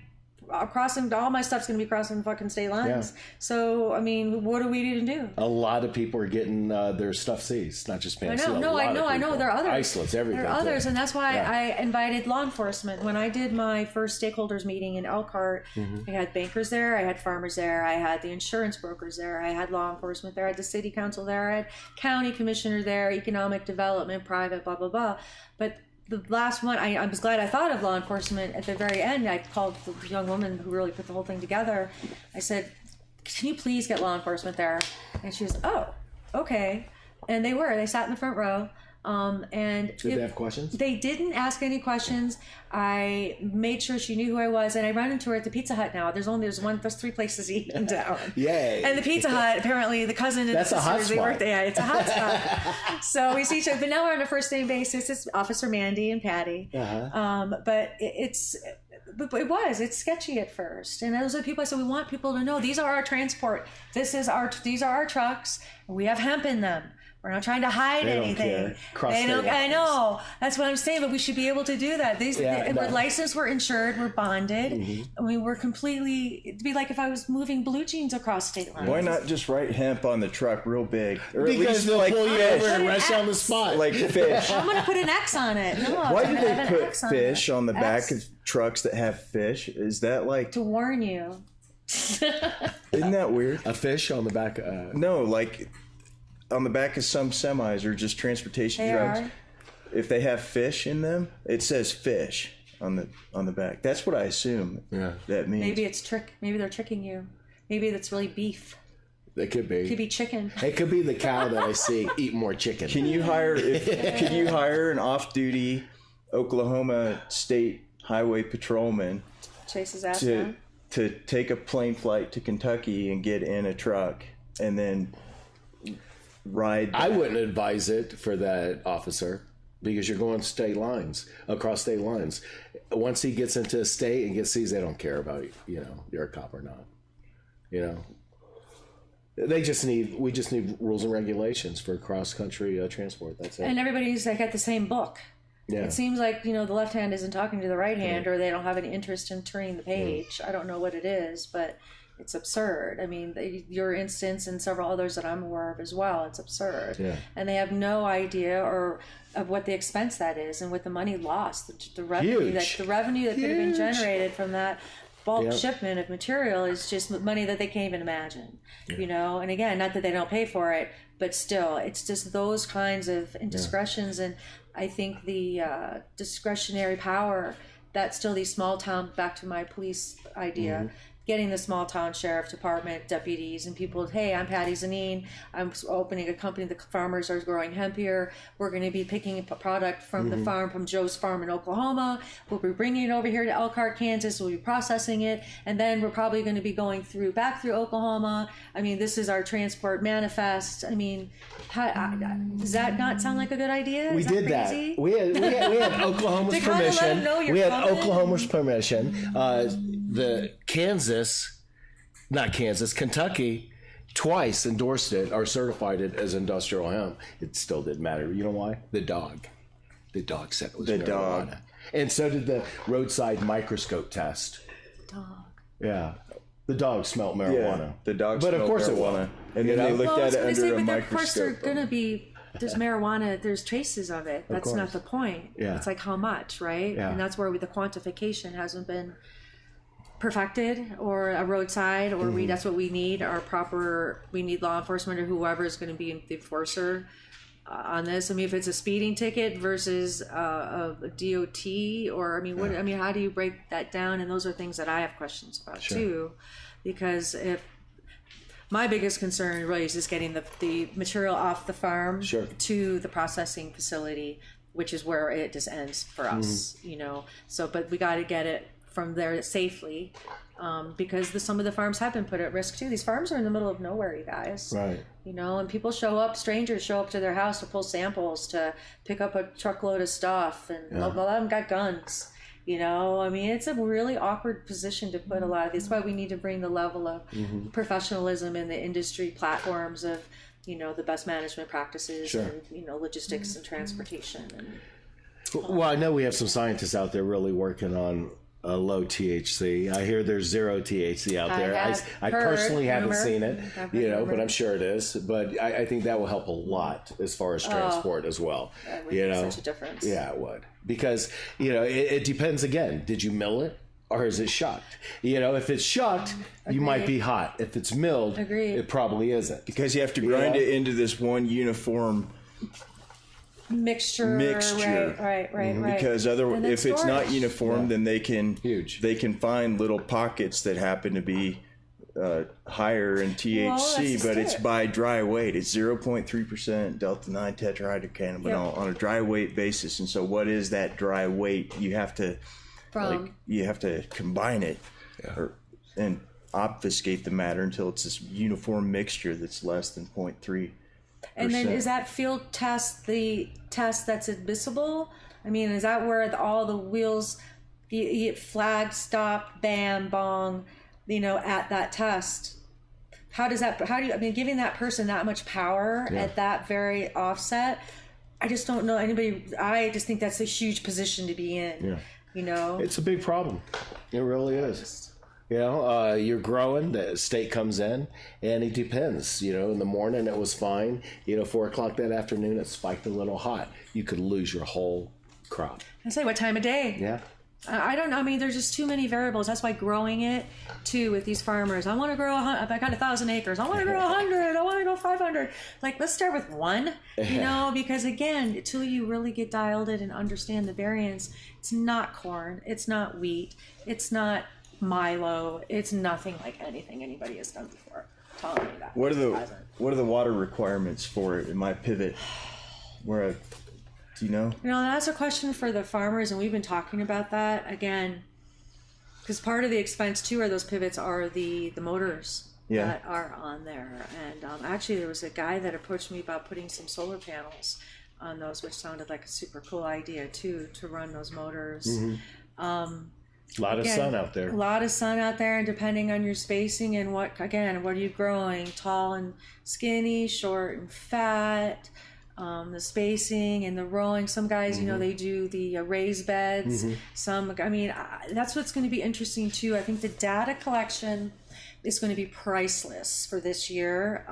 crossing, all my stuff's going to be crossing fucking state lines. Yeah. So, I mean, what do we even do? A lot of people are getting their stuff seized, not just Panacea. I know. There are others. Isolates, everything. There are others, too. and that's why Yeah. I invited law enforcement. When I did my first stakeholders meeting in Elkhart, I had bankers there, I had farmers there, I had the insurance brokers there, I had law enforcement there, I had the city council there, I had county commissioner there, economic development, private, blah, blah, blah. But the last one, I was glad I thought of law enforcement at the very end. I called the young woman who really put the whole thing together. I said, can you please get law enforcement there? And she was, oh, okay. And they sat in the front row. And Did they have questions? They didn't ask any questions. I made sure she knew who I was, and I ran into her at the Pizza Hut now. There's 3 places to eat in town. Yay. And the Pizza Hut, apparently the cousin and That's the a hot sisters, they work spot. there. Yeah, it's a hot spot. So we see each other, but now we're on a first name basis. It's Officer Mandy and Patty. But it's sketchy at first. And those are the people I said, we want people to know these are our transport. These are our trucks. And we have hemp in them. We're not trying to hide They don't anything. care. Cross They don't. state I lines. know. That's what I'm saying. But we should be able to do that. We're licensed. We're insured. We're bonded. I mean, we're completely. It'd be like if I was moving blue jeans across state lines. Why not just write hemp on the truck real big? Or at Because least they'll like pull you fish. over and rest on the spot. Like fish. I'm gonna put an X on it. No, Why do I'm gonna they have an put X on fish it. on the back X of trucks that have fish? Is that like, to warn you? isn't that weird? A fish on the back. No, like on the back of some semis or just transportation They trucks. are. If they have fish in them, it says fish on the back. That's what I assume that means. Maybe it's trick. Maybe they're tricking you. Maybe that's really beef. It could be. It could be chicken. It could be the cow that I see eat more chicken. Can you hire an off-duty Oklahoma State Highway patrolman Chase his ass to down. to take a plane flight to Kentucky and get in a truck and then ride I back? wouldn't advise it for that officer because you're going across state lines. Once he gets into a state and gets seized, they don't care about you're a cop or not. We just need rules and regulations for cross-country transport. That's it. And everybody's like at the same book. Yeah. It seems like, the left hand isn't talking to the right hand, or they don't have any interest in turning the page. I don't know what it is, but it's absurd. I mean, your instance and several others that I'm aware of as well, it's absurd. Yeah. And they have no idea of what the expense that is and what the money lost, the revenue that could have been generated from that bulk shipment of material is just money that they can't even imagine, and again, not that they don't pay for it, but still, it's just those kinds of indiscretions. And I think the discretionary power that's still these small town, back to my police idea, getting the small town sheriff department deputies and people, hey, I'm Patti Zanin, I'm opening a company, the farmers are growing hemp here, we're going to be picking a product from the farm, from Joe's farm in Oklahoma, we'll be bringing it over here to Elkhart, Kansas, we'll be processing it, and then we're probably going to be going back through Oklahoma. I mean, this is our transport manifest. I mean, does that not sound like a good idea? We did crazy? that. We had Oklahoma's permission. We had Oklahoma's permission. Kentucky twice endorsed it or certified it as industrial hemp. It still didn't matter. You know why? The dog said it was marijuana. Dog. And so did the roadside microscope test. Dog. Yeah. The dog smelled marijuana. Yeah, the dog but smelled of course marijuana. It and then they looked at it under a microscope. Of course, they're going to be, there's marijuana, there's traces of it. That's not the point. Yeah. It's like how much, right? Yeah. And that's where the quantification hasn't been perfected, or a roadside, or that's what we need, we need law enforcement or whoever is going to be the enforcer on this. I mean, if it's a speeding ticket versus a DOT, or how do you break that down? And those are things that I have questions about too, because if my biggest concern really is just getting the material off the farm to the processing facility, which is where it just ends for us, so, but we got to get it from there safely, because some of the farms have been put at risk too. These farms are in the middle of nowhere, you guys. Right. And people strangers show up to their house to pull samples, to pick up a truckload of stuff, and a lot of them got guns. It's a really awkward position to put a lot of these. That's why we need to bring the level of professionalism in the industry platforms of, the best management practices and, logistics and transportation. Well, I know we have some scientists out there really working on low THC. I hear there's zero THC out there. I personally haven't seen it, but I'm sure it is. But I think that will help a lot as far as transport as well. That would make such a difference. Yeah, it would. Because, it depends again. Did you mill it? Or is it shucked? If it's shucked, you might be hot. If it's milled, it probably isn't. Because you have to grind it into this one uniform mixture. Right. Because if it's not uniform, then they can find little pockets that happen to be higher in THC, but it's by dry weight. It's 0.3% delta 9 tetrahydrocannabinol on a dry weight basis. And so, what is that dry weight? You have to combine it and obfuscate the matter until it's this uniform mixture that's less than 0.3%. And then is that field test the test that's admissible? I mean, is that where all the wheels, flag, stop, bam, bong, at that test? Giving that person that much power at that very offset, I just don't know anybody. I just think that's a huge position to be in. It's a big problem. It really is. You're growing, the state comes in, and it depends. In the morning it was fine. 4 o'clock that afternoon it spiked a little hot. You could lose your whole crop. I say, what time of day? Yeah. I don't know. I mean, there's just too many variables. That's why growing it, too, with these farmers. I want to grow I got 1,000 acres. I want to grow 100. I want to grow 500. Like, let's start with one, because, again, until you really get dialed in and understand the variance, it's not corn. It's not wheat. It's not Milo. It's nothing like anything anybody has done before. I'm telling you that. What are the water requirements for it in my pivot? Do you know? That's a question for the farmers, and we've been talking about that again, because part of the expense too are those pivots are the motors that are on there. And actually, there was a guy that approached me about putting some solar panels on those, which sounded like a super cool idea too, to run those motors. A lot of sun out there. A lot of sun out there, and depending on your spacing and what are you growing? Tall and skinny, short and fat, the spacing and the rowing. Some guys, they do the raised beds. That's what's going to be interesting too. I think the data collection is going to be priceless for this year.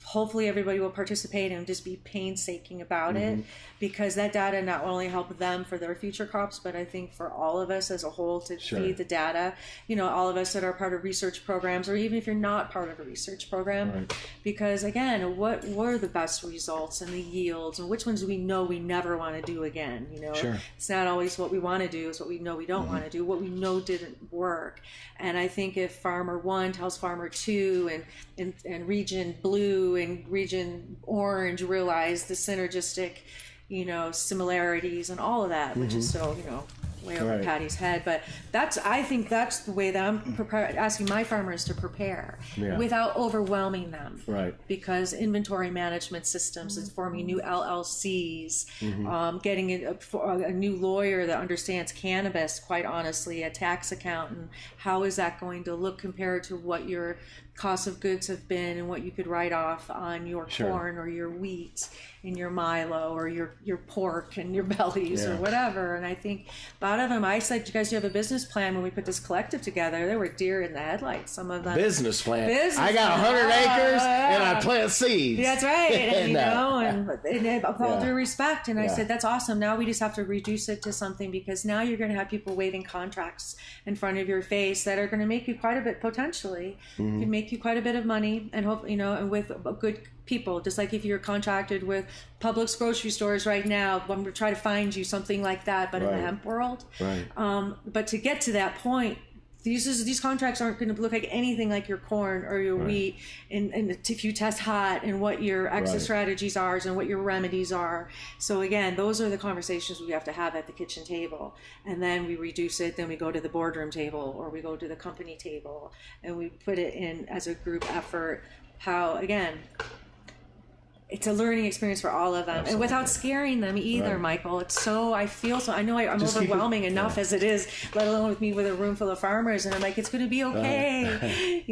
hopefully everybody will participate and just be painstaking about it, because that data not only help them for their future crops, but I think for all of us as a whole to feed the data, all of us that are part of research programs, or even if you're not part of a research program, because again, what were the best results and the yields, and which ones do we know we never want to do again? It's not always what we want to do, it's what we know we don't want to do, what we know didn't work. And I think if Farmer 1 tells Farmer 2 and Region Blue and Region Orange realize the synergistic, similarities and all of that, which is still, way over Patty's head. But I think that's the way that I'm asking my farmers to prepare without overwhelming them. Right. Because inventory management systems is forming new LLCs, getting a new lawyer that understands cannabis, quite honestly, a tax accountant. How is that going to look compared to what your cost of goods have been and what you could write off on your corn or your wheat and your milo or your pork and your bellies or whatever. And I think a lot of them, I said, you guys, do you have a business plan? When we put this collective together, there were deer in the headlights. Some of them. Business plan. I got 100 acres and I plant seeds. That's right. And, and with all due respect. And I said, that's awesome. Now we just have to reduce it to something, because now you're going to have people waving contracts in front of your face that are going to make you quite a bit, potentially, can make you quite a bit of money, and hope, and with good people, just like if you're contracted with Publix grocery stores right now, I'm going to try to find you something like that, but in the hemp world. But to get to that point, these contracts aren't going to look like anything like your corn or your wheat, and if you test hot, and what your exit strategies are and what your remedies are. So again, those are the conversations we have to have at the kitchen table, and then we reduce it, then we go to the boardroom table, or we go to the company table, and we put it in as a group effort. How, again, it's a learning experience for all of them. Absolutely. And without scaring them either, Michael. It's so, I know I'm just overwhelming enough as it is, let alone with me with a room full of farmers. And I'm like, it's going to be okay,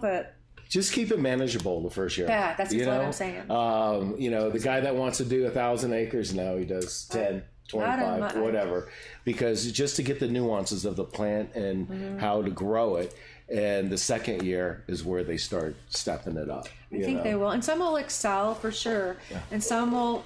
but. Just keep it manageable the first year. Yeah, that's what I'm saying. The guy that wants to do 1,000 acres now, he does 10, 25, whatever. Because just to get the nuances of the plant and how to grow it. And the second year is where they start stepping it up. I think they will. And some will excel for sure. Yeah. And some will,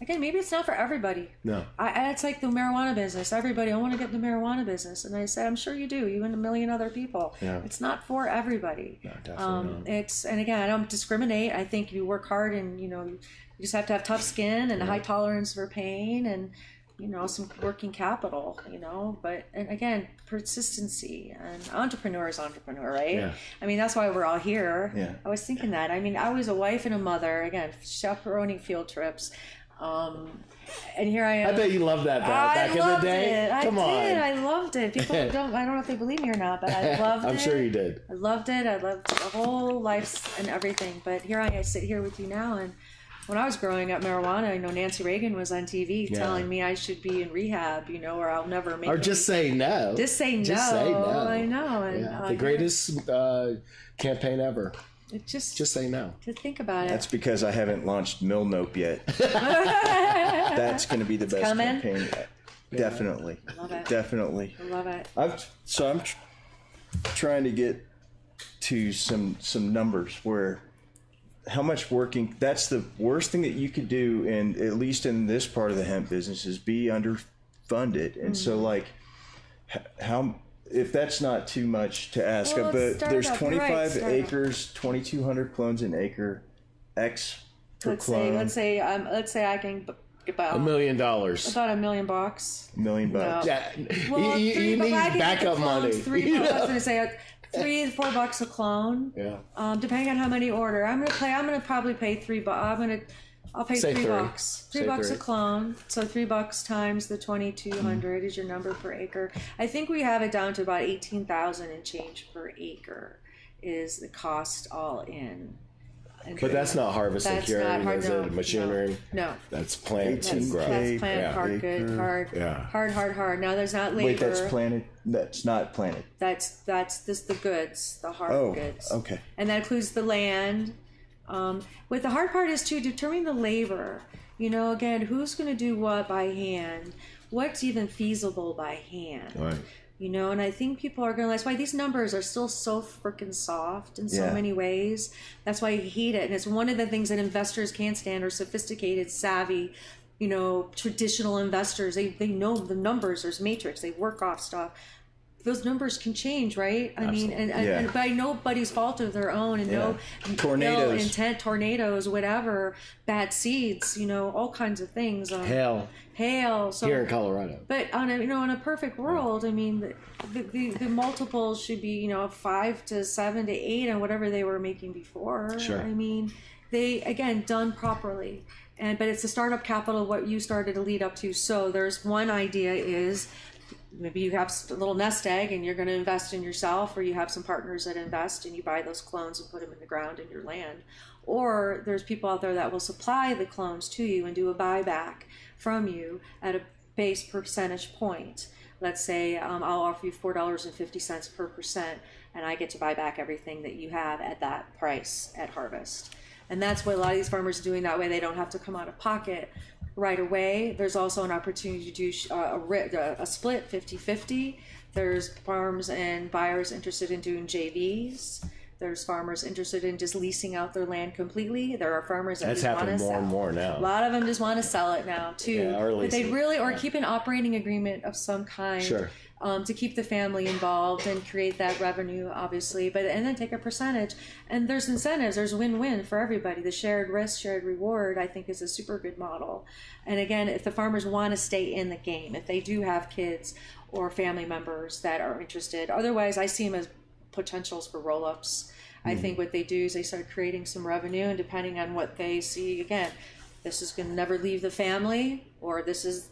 again, maybe it's not for everybody. No. It's like the marijuana business. Everybody, I want to get in the marijuana business. And I say, I'm sure you do. You and a million other people. Yeah. It's not for everybody. No, definitely not. And again, I don't discriminate. I think you work hard, and, you just have to have tough skin and a high tolerance for pain, and, some working capital, and again, persistency, and entrepreneur, right? Yeah. I mean, that's why we're all here. Yeah. I was thinking that. I mean, I was a wife and a mother, again, chaperoning field trips. And here I am. I bet you loved that back in the day. I loved it. People I don't know if they believe me or not, but I loved it. I'm sure you did. I loved it. I loved the whole life and everything. But here I sit here with you now, and when I was growing up, marijuana, Nancy Reagan was on TV telling me I should be in rehab, or I'll never make it. Or just say no. Just say no. Just say no. I know. And, the greatest campaign ever. Just say no. To think about it. That's because I haven't launched Milnope yet. That's going to be the best campaign. Definitely. Love it. Definitely. I love it. I'm trying to get to some numbers where how much working, that's the worst thing that you could do, and at least in this part of the hemp business, is be underfunded. And so like how, if that's not too much to ask, but there's 25 acres, 2,200 clones an acre, X per clone. Let's say I can about $1 million. About $1 million. $1 million. No. Yeah. Well, you need backup money. I was going to say $3 to $4 a clone. Yeah. Depending on how many order. I'm gonna probably pay $3. I'll pay $3. $3 a clone. So $3 times the 2,200 is your number per acre. I think we have it down to about 18,000 and change per acre is the cost all in. But that's not harvest and curing, is it? Machinery? No. That's plant and grow. That's plant, hard. Now there's not labor. Wait, that's planted? That's not planted. That's the goods, the hard goods. Okay. And that includes the land. What the hard part is to determine the labor. Again, who's going to do what by hand? What's even feasible by hand? Right. And I think people are going to, that's why these numbers are still so freaking soft in so many ways. That's why I hate it. And it's one of the things that investors can't stand, are sophisticated, savvy, traditional investors. They know the numbers, there's matrix, they work off stuff. Those numbers can change, right? I mean, and by nobody's fault of their own, and no ill intent, tornadoes, whatever, bad seeds, all kinds of things. Hail. So, here in Colorado. But on a perfect world, I mean, the multiples should be 5 to 7 to 8 on whatever they were making before. Sure. I mean, they, again, done properly. But it's the startup capital, what you started to lead up to. So there's one idea is, maybe you have a little nest egg and you're going to invest in yourself, or you have some partners that invest and you buy those clones and put them in the ground in your land. Or there's people out there that will supply the clones to you and do a buyback from you at a base percentage point. Let's say I'll offer you $4.50 per percent, and I get to buy back everything that you have at that price at harvest. And that's what a lot of these farmers are doing. That way they don't have to come out of pocket right away. There's also an opportunity to do a split 50-50. There's farms and buyers interested in doing JVs. There's farmers interested in just leasing out their land completely. There are farmers that just want to sell. That's happening more and more now. A lot of them just want to sell it now too. But they really, or keep an operating agreement of some kind. Sure. To keep the family involved and create that revenue, obviously, and then take a percentage. And there's incentives. There's win-win for everybody. The shared risk, shared reward, I think, is a super good model. And again, if the farmers want to stay in the game, if they do have kids or family members that are interested, otherwise, I see them as potentials for roll-ups. I think what they do is they start creating some revenue, and depending on what they see, again, this is going to never leave the family, or this is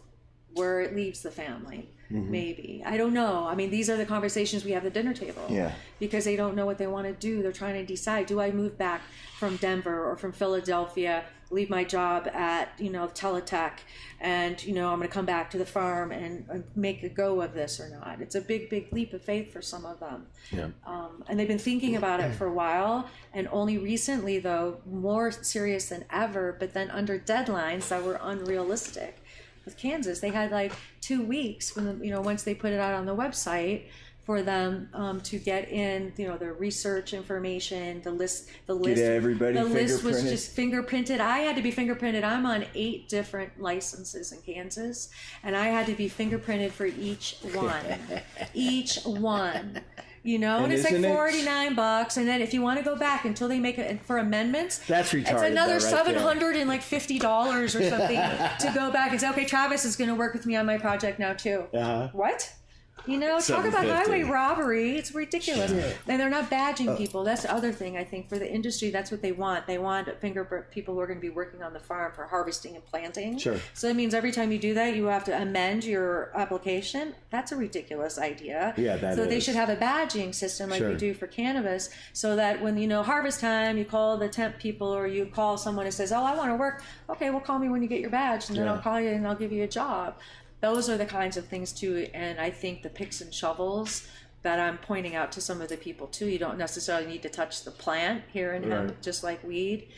where it leaves the family. Maybe. I don't know. I mean, these are the conversations we have at the dinner table. Yeah. Because they don't know what they want to do. They're trying to decide, do I move back from Denver or from Philadelphia, leave my job at, Teletech, and, I'm going to come back to the farm and make a go of this or not. It's a big, big leap of faith for some of them. Yeah. And they've been thinking about it for a while, and only recently, though, more serious than ever, but then under deadlines that were unrealistic. With Kansas, they had like 2 weeks when once they put it out on the website for them to get in their research information, the list get everybody the list was just fingerprinted. I had to be fingerprinted. I'm on 8 different licenses in Kansas, and I had to be fingerprinted for each one. And it's like $49, and then if you want to go back until they make it for amendments, that's retarded. It's another $750 or something to go back and say, okay, Travis is going to work with me on my project now too. What? Talk about highway robbery. It's ridiculous. Sure. And they're not badging people. That's the other thing, I think, for the industry. That's what they want. They want fingerprint people who are going to be working on the farm for harvesting and planting. Sure. So that means every time you do that, you have to amend your application. That's a ridiculous idea. Yeah, that is. So they should have a badging system like we do for cannabis, so that when, harvest time, you call the temp people, or you call someone who says, oh, I want to work. Okay, well, call me when you get your badge, and then I'll call you and I'll give you a job. Those are the kinds of things too, and I think the picks and shovels that I'm pointing out to some of the people too. You don't necessarily need to touch the plant here in hemp, just like weed.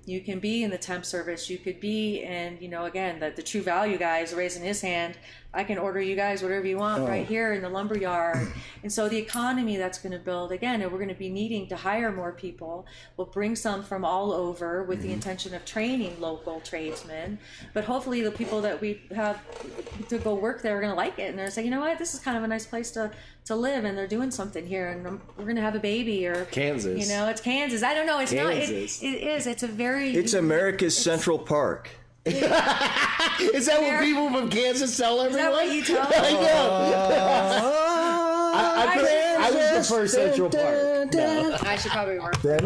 You can be in the temp service. You could be in, again, the True Value guy is raising his hand. I can order you guys whatever you want right here in the lumber yard. And so the economy that's going to build, again, and we're going to be needing to hire more people. We'll bring some from all over with the intention of training local tradesmen. But hopefully the people that we have to go work there are going to like it. And they're saying, you know what, this is kind of a nice place to live, and they're doing something here, and we're going to have a baby, or Kansas. It's Kansas. I don't know. It's Kansas. Not. It is. It's a very. It's America's Central Park. Is that what people from Kansas tell everyone? Is that what you tell them? I know. I would prefer Central Park. No. I should probably work for I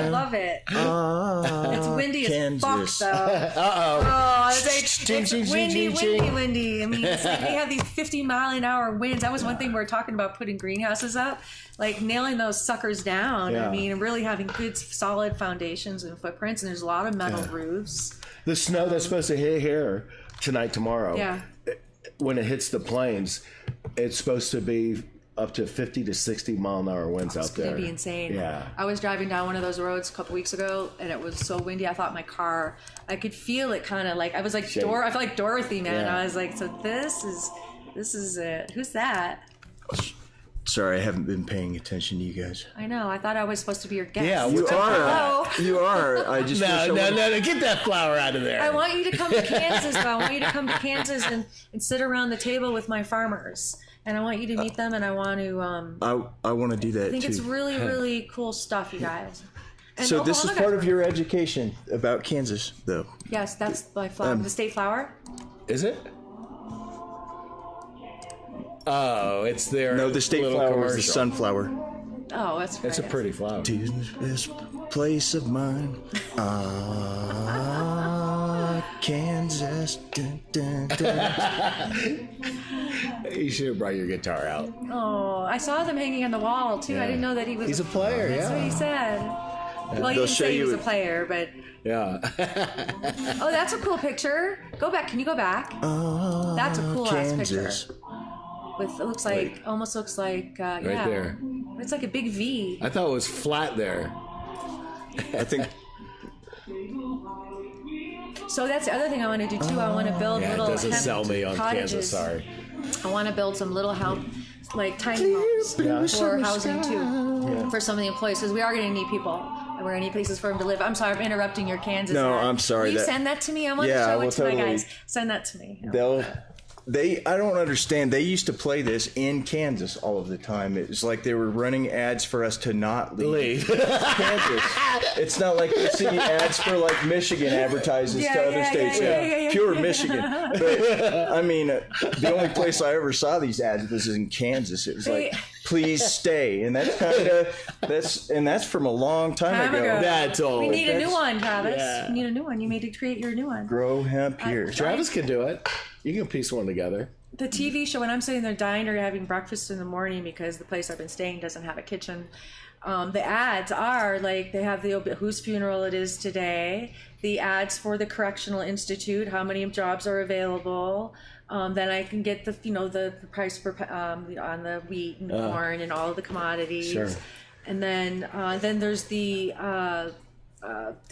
love it. It's windy as fuck, though. It's windy. I mean, it's like they have these 50-mile-an-hour winds. That was one thing we were talking about, putting greenhouses up, like nailing those suckers down. I mean, and really having good, solid foundations and footprints. And there's a lot of metal roofs. The snow that's supposed to hit here tonight, tomorrow. Yeah. When it hits the plains, it's supposed to be up to 50 to 60 mile-an-hour winds out there. It's going to be insane. Yeah. I was driving down one of those roads a couple weeks ago, and it was so windy. I thought my car, I could feel it kind of like, I was like, I felt like Dorothy, man. Yeah. I was like, so this This is it. Who's that? Sorry, I haven't been paying attention to you guys. I know. I thought I was supposed to be your guest. Yeah, You Hello. are. You are. I just No, get that flower out of there. I want you to come to Kansas, but I want you to come to Kansas and sit around the table with my farmers. And I want you to meet them, and I want to... I want to do that, I think too. it's really, really cool stuff, you guys. And So this is Oklahoma part guys- of your education about Kansas, though. Yes, that's my flower. The state flower? Is it? Oh, it's their No, the state little flower is the commercial. sunflower. Oh, that's great. It's a pretty flower. To this place of mine, Kansas. Dun, dun, dun. You should have brought your guitar out. Oh, I saw them hanging on the wall, too. I didn't know that he was... He's a player, That's yeah. what he said. Well, he They'll didn't show say he you was a it. player, but... Yeah. Oh, that's a cool picture. Go back. Can you go back? That's a cool ass picture. Kansas. With it looks like almost looks like Right yeah. there. It's like a big V. I thought it was flat there. I think So that's the other thing I want to do too. I want to build Yeah, it little doesn't hemp sell me on cottages. Kansas, sorry. I want to build some little hemp, like tiny homes for housing too, for some of the employees, because we are going to need people. And we're going to need places for them to live. I'm sorry, I'm interrupting your Kansas. No, ad. I'm sorry, Will you that- send that to me? I want Yeah, to I show will it to my totally. guys. Send that to me. I don't understand. They used to play this in Kansas all of the time. It was like they were running ads for us to not leave Kansas. It's not like you see ads for like Michigan advertises to other states. Pure Michigan. But I mean, the only place I ever saw these ads was in Kansas. It was like, please stay, and that's kind of that's from a long time ago. That's all. We need a new one, Travis. Yeah. We need a new one. You need to create your new one. Grow hemp here. Travis can do it. You can piece one together. The TV show, when I'm sitting there dying or having breakfast in the morning because the place I've been staying doesn't have a kitchen, the ads are like they have the whose funeral it is today, the ads for the Correctional Institute, how many jobs are available. Then I can get the price per on the wheat and corn and all of the commodities. Sure. And then there's the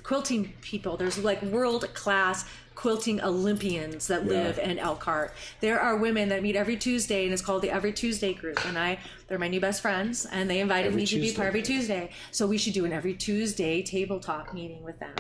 quilting people. There's like world class quilting Olympians that live in Elkhart. There are women that meet every Tuesday, and it's called the Every Tuesday group. And they're my new best friends, and they invited me to be part every Tuesday. So we should do an every Tuesday table talk meeting with them.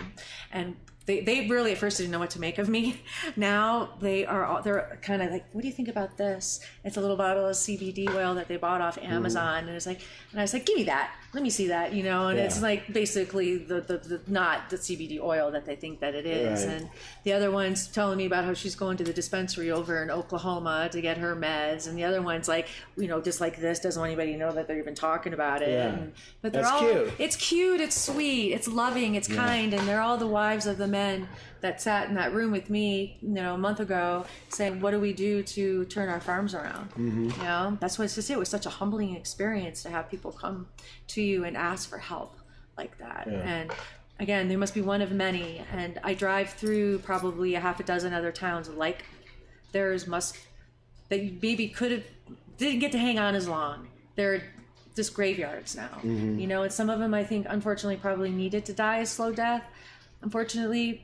And they really at first didn't know what to make of me. Now they're kind of like, what do you think about this? It's a little bottle of CBD oil that they bought off Amazon, and I was like, give me that. Let me see that, and it's like basically the not the CBD oil that they think that it is. Right. And the other one's telling me about how she's going to the dispensary over in Oklahoma to get her meds, and the other one's like, just like this, doesn't want anybody to know that they're even talking about it. Yeah. But they're That's all cute. It's cute, it's sweet, it's loving, it's kind, and they're all the wives of the men that sat in that room with me, a month ago, saying, "What do we do to turn our farms around?" That's what it's just. It was such a humbling experience to have people come to you and ask for help like that. And again, there must be one of many. And I drive through probably a half a dozen other towns like theirs that you maybe didn't get to hang on as long. They're just graveyards now. And some of them I think unfortunately probably needed to die a slow death. Unfortunately,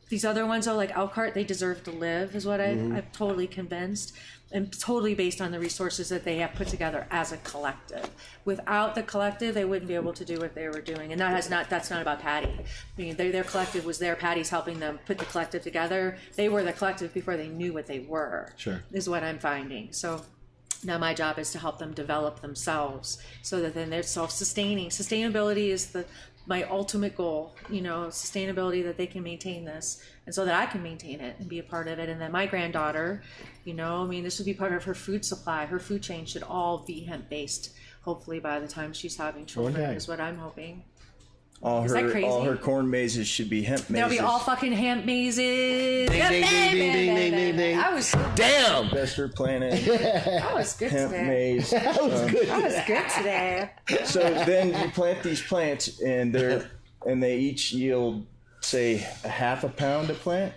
these other ones, like Elkhart, they deserve to live, is what I'm totally convinced, and totally based on the resources that they have put together as a collective. Without the collective, they wouldn't be able to do what they were doing, and that's not about Patti. I mean, their collective was there. Patti's helping them put the collective together. They were the collective before they knew what they were. Sure, is what I'm finding. So. Now my job is to help them develop themselves so that then they're self-sustaining. Sustainability is my ultimate goal, sustainability, that they can maintain this and so that I can maintain it and be a part of it. And then my granddaughter, this would be part of her food supply. Her food chain should all be hemp-based, hopefully by the time she's having children, is what I'm hoping. Is that crazy? All her corn mazes should be hemp mazes. They'll be all fucking hemp mazes. Ding, ding, ding, ding, ding, ding, ding, ding. I was Damn! Bester Planet I was good hemp today. maze. That was good. I was good today. So then you plant these plants, and they each yield, say, a half a pound a plant.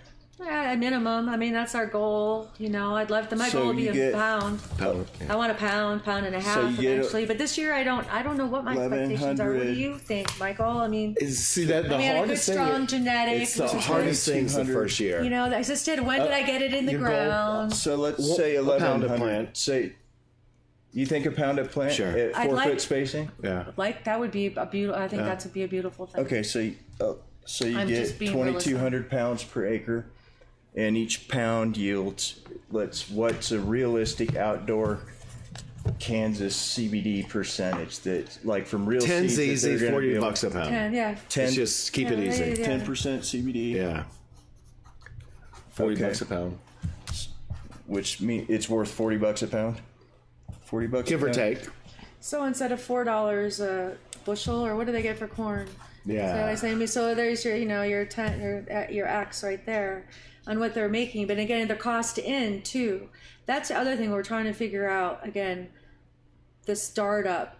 At minimum, I mean, that's our goal. You know, I'd love to. My So goal would be you a get- pound. I want a pound and a half you get eventually. But this year, I don't know what my expectations are. What do 1100. you think, Michael? I mean, See that the I had a good, hardest thing. strong genetic. It's the which is hardest good. thing's the first year. You know, I just did. When did I get it in the your goal- ground? So let's say a pound 1100. of plant. Say, you think a pound of plant Sure. at I'd 4 like- foot spacing? Yeah. Like that would be a beautiful. I think that would be a beautiful thing. Okay, so you I'm just get being 2,200 pounds per acre, and each pound yields what's a realistic outdoor Kansas CBD percentage that, like, from real 10's seeds that they're easy, gonna be able- $40 a pound. 10, yeah. 10, Let's just keep it Yeah, easy. yeah. 10% CBD, Yeah. $40 Okay. a pound. which means it's worth $40 a pound. $40 Give a or pound? take. So instead of $4 a bushel, or what do they get for corn? Yeah. So I say, so there's your, your X right there on what they're making. But again, the cost in too. That's the other thing we're trying to figure out. Again, the startup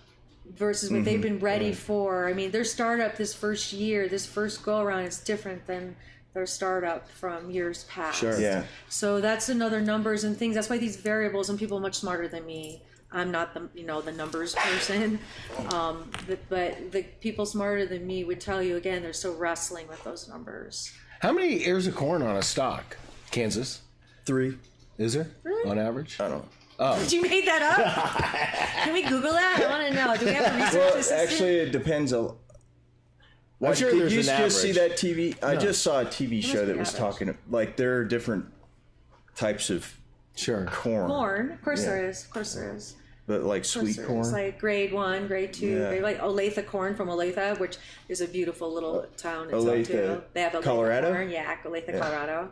versus what they've been ready for. I mean, their startup this first year, this first go around is different than their startup from years past. Sure. Yeah. So that's another numbers and things. That's why these variables, and people much smarter than me. I'm not the numbers person, but the people smarter than me would tell you again. They're still wrestling with those numbers. How many ears of corn on a stalk? Kansas. 3. Is there? Really? On average? I don't. Did you make that up? Can we Google that? I want to know. Do we have a research Well, assistant? actually, it depends. I'm What, sure did there's you an just see average. that TV? I just saw a TV show be that was average. talking, like, there are different types of Sure. corn. Of course Yeah. there is. Of course there is. but like Of course sweet there corn. is. Like grade 1, grade 2. Yeah. Grade, like Olathe corn from Olathe, which is a beautiful little town in Olathe, too. They have Olathe Colorado? corn. Yeah, Olathe, Colorado.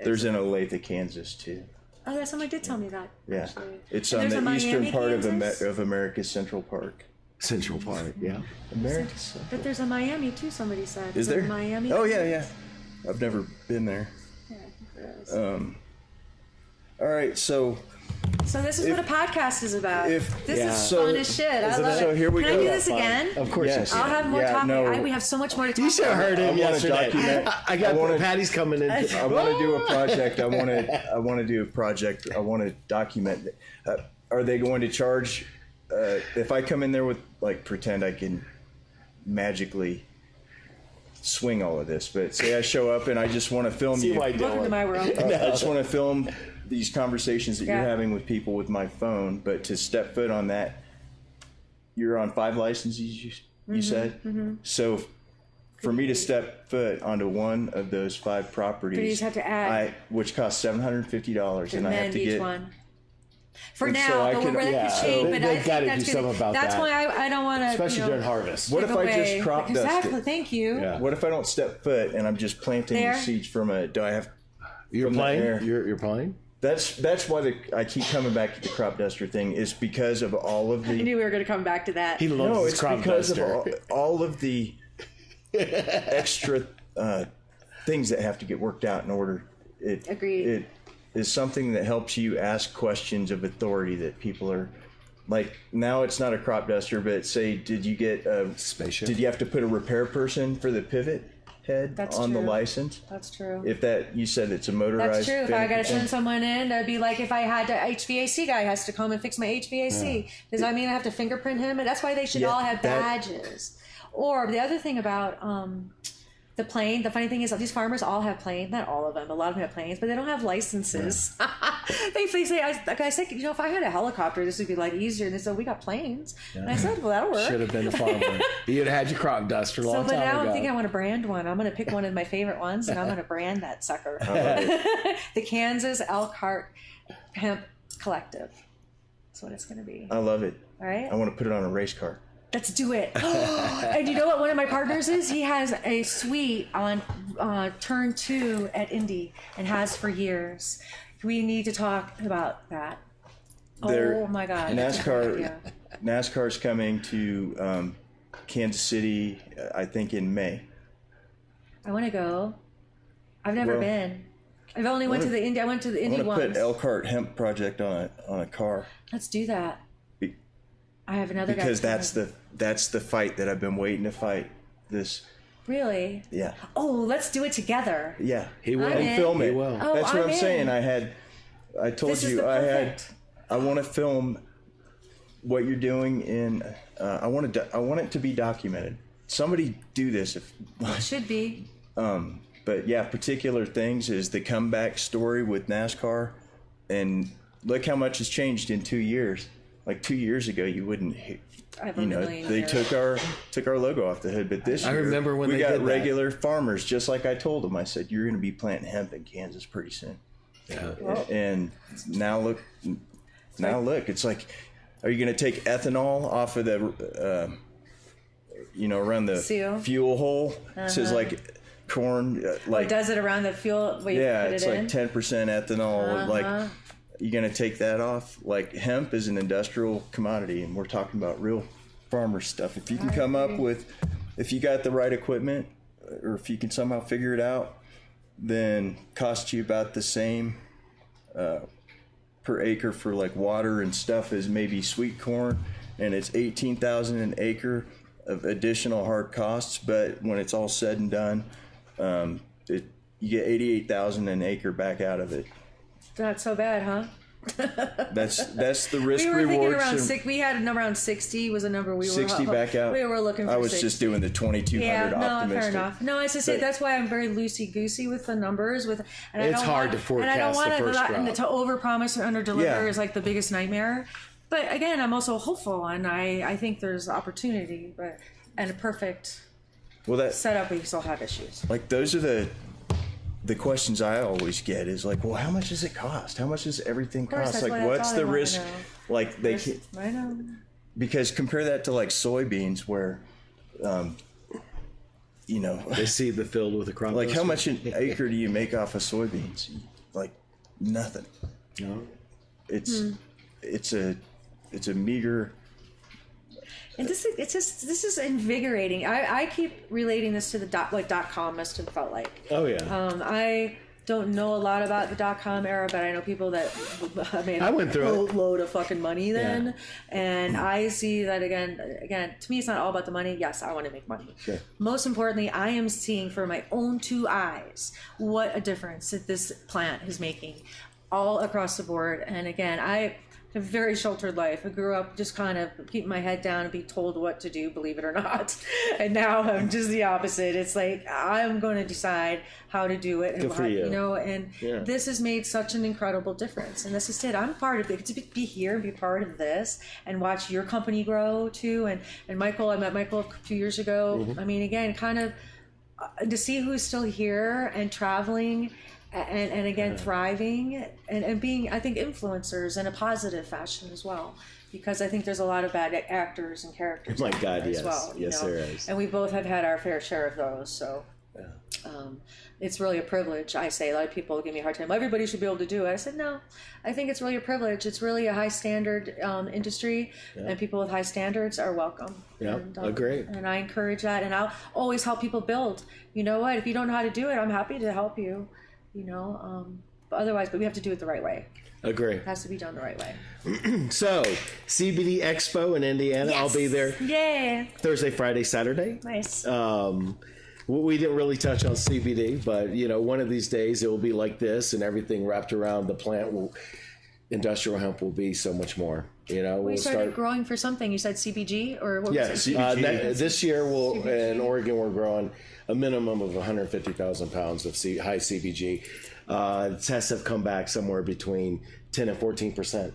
There's an Olathe, Kansas too. Oh, yeah, somebody did tell me that. Yeah, actually. it's And on there's the a eastern Miami, part Kansas? of America's Central Park. Central Park, yeah. America's. But there's a Miami too. Somebody said. Is there there? a Miami? Oh yeah, yeah. I've never been there. Yeah, I think there is. All right, so So this is what a podcast is about. if- This yeah. is So- fun as shit. I isn't love it? So it. here we Can I go. do this again? Of course Yes. you I'll can. have more Yeah, topic. no. We have so much more to talk You should have about. heard him I wanna yesterday. document- I got I wanna- Patty's coming in. I want to do a project. I want to do a project. I want to document. Are they going to charge? If I come in there with, like, pretend I can magically swing all of this, but say I show up and I just want to film See you. why I Welcome to my world. I just want to film these conversations that Yeah. you're having with people with my phone, but to step foot on that, you're on 5 licenses, you said? So for me to step foot onto one of those 5 properties, But you just have to add. which costs $750, and I have Amend to each get one. For And so now, I but could- we're yeah, that could change. But I they've think gotta that's do gonna- something about That's that. why I don't want to. Especially during harvest. What if I just away. crop dust Exactly. it? Thank you. Yeah. What if I don't step foot and I'm just planting There. the seeds from a? Do I have? You're from the playing? air. You're playing? That's why I keep coming back to the crop duster thing. Is because of all of I the. knew we were going to come back to that. He loves No, his it's crop because duster. of all of the extra things that have to get worked out in order. Agreed. It is something that helps you ask questions of authority that people are. Like, now it's not a crop duster, but say, did you get a Spaceship? Did you have to put a repair person for the pivot head That's on the true. license? That's true. If that, you said it's a motorized. That's true. If I got to thing. send someone in, that'd be like if I had a HVAC guy has to come and fix my HVAC. Does that mean I have to fingerprint him? And that's why they should Yeah, all have that- badges. Or the other thing about the plane, the funny thing is that these farmers all have planes. Not all of them, but a lot of them have planes, but they don't have licenses. they say, I said, if I had a helicopter, this would be like easier. And they said, we got planes. And I said, well, that'll work. Should have been the farmer. You'd have had your crop duster a So, long but time now ago. I'm thinking I want to brand one. I'm going to pick one of my favorite ones, and I'm going to brand that sucker. The Kansas Elkhart Hemp Collective. That's what it's going to be. I love it. All right? I want to put it on a race car. Let's do it. And you know what one of my partners is? He has a suite on turn 2 at Indy and has for years. We need to talk about that. There- Oh my God. that's a great NASCAR. idea. NASCAR's coming to Kansas City, I think in May. I want to go. I've never Well, been. I've only went to the Indy. I went to the I Indy want to put once. Elkhart Hemp Project on a car Let's do that. Be- I have another guy because coming. that's the fight that I've been waiting to fight. This Really? Yeah. Oh, let's do it together. Yeah. He will. I'm And in. film it. He will. Oh, That's what I'm I'm saying. in. I told This is you the perfect. I want to film what you're doing in. I want it to be documented. Somebody do this. It should be. But yeah, particular things is the comeback story with NASCAR, and look how much has changed in 2 years. Like 2 years ago, you wouldn't. I have a You know, million they years. took our logo off the hood, but this I year remember when we they got did that. regular farmers, just like I told them. I said, "You're going to be planting hemp in Kansas pretty soon." Yeah. And now look, it's like, are you going to take ethanol off of the, around the Seal? fuel hole? It says like corn, like Does it around the fuel? Where you yeah, put it's it like in? 10% ethanol. Like, you going to take that off? Like, hemp is an industrial commodity, and we're talking about real farmer stuff. If you can come up with, if you got the right equipment, or if you can somehow figure it out, then cost you about the same per acre for like water and stuff as maybe sweet corn, and it's $18,000 an acre of additional hard costs. But when it's all said and done, you get $88,000 an acre back out of it. Not so bad, huh? That's the risk We were thinking reward. around we had a number around 60 was a number we were 60 back out. We were looking for I was 60. just doing the 2,200 Yeah, no, optimistic. fair enough. No, it's just say But- that's why I'm very loosey goosey with the numbers. And It's hard to forecast And I don't the want first crop. to overpromise and underdeliver Yeah. is like the biggest nightmare. But again, I'm also hopeful, and I think there's opportunity, and a perfect Well, that setup. We still have issues. like those are the questions I always get is like, well, how much does it cost? How much does everything course, cost? that's Like, what- that's what's all I the wanna risk? know. Like they can, I know. because compare that to like soybeans, where, They see the field with a crop. like how duster. much an acre do you make off of soybeans? Like nothing. No. It's a meager. And this is invigorating. I keep relating this to the .com must have felt like. Oh yeah. I don't know a lot about the .com era, but I know people that made I went through a it. load of fucking money then, and I see that again. To me, it's not all about the money. Yes, I want to make money. Sure. Most importantly, I am seeing for my own two eyes what a difference that this plant is making, all across the board. And again, I a very sheltered life. I grew up just kind of keeping my head down and be told what to do, believe it or not. And now I'm just the opposite. It's like I'm going to decide how to do it, and Good for you. and this has made such an incredible difference. And this is it. I'm part of it. To be here and be part of this and watch your company grow too. And Michael, I met Michael a few years ago. Mm-hmm. I mean, again, kind of to see who's still here and traveling. And again, thriving and being, I think, influencers in a positive fashion as well, because I think there's a lot of bad actors and characters. Oh my God, as yes. well, Yes, there is. And we both have had our fair share of those. So it's really a privilege. I say a lot of people give me a hard time. Everybody should be able to do it. I said no. I think it's really a privilege. It's really a high standard industry, and people with high standards are welcome. Yeah, And, agree. And I encourage that, and I'll always help people build. You know what? If you don't know how to do it, I'm happy to help you. But otherwise, we have to do it the right way. Agree. It has to be done the right way. So, CBD Expo in Indiana. I'll be there Yeah. Thursday, Friday, Saturday. Nice. We didn't really touch on CBD, but one of these days it will be like this, and everything wrapped around the plant industrial hemp will be so much more. We started growing for something. You said CBG or what was it? CBG. This year CBG. in Oregon we're growing a minimum of 150,000 pounds of high CBG. Tests have come back somewhere between 10 and 14%.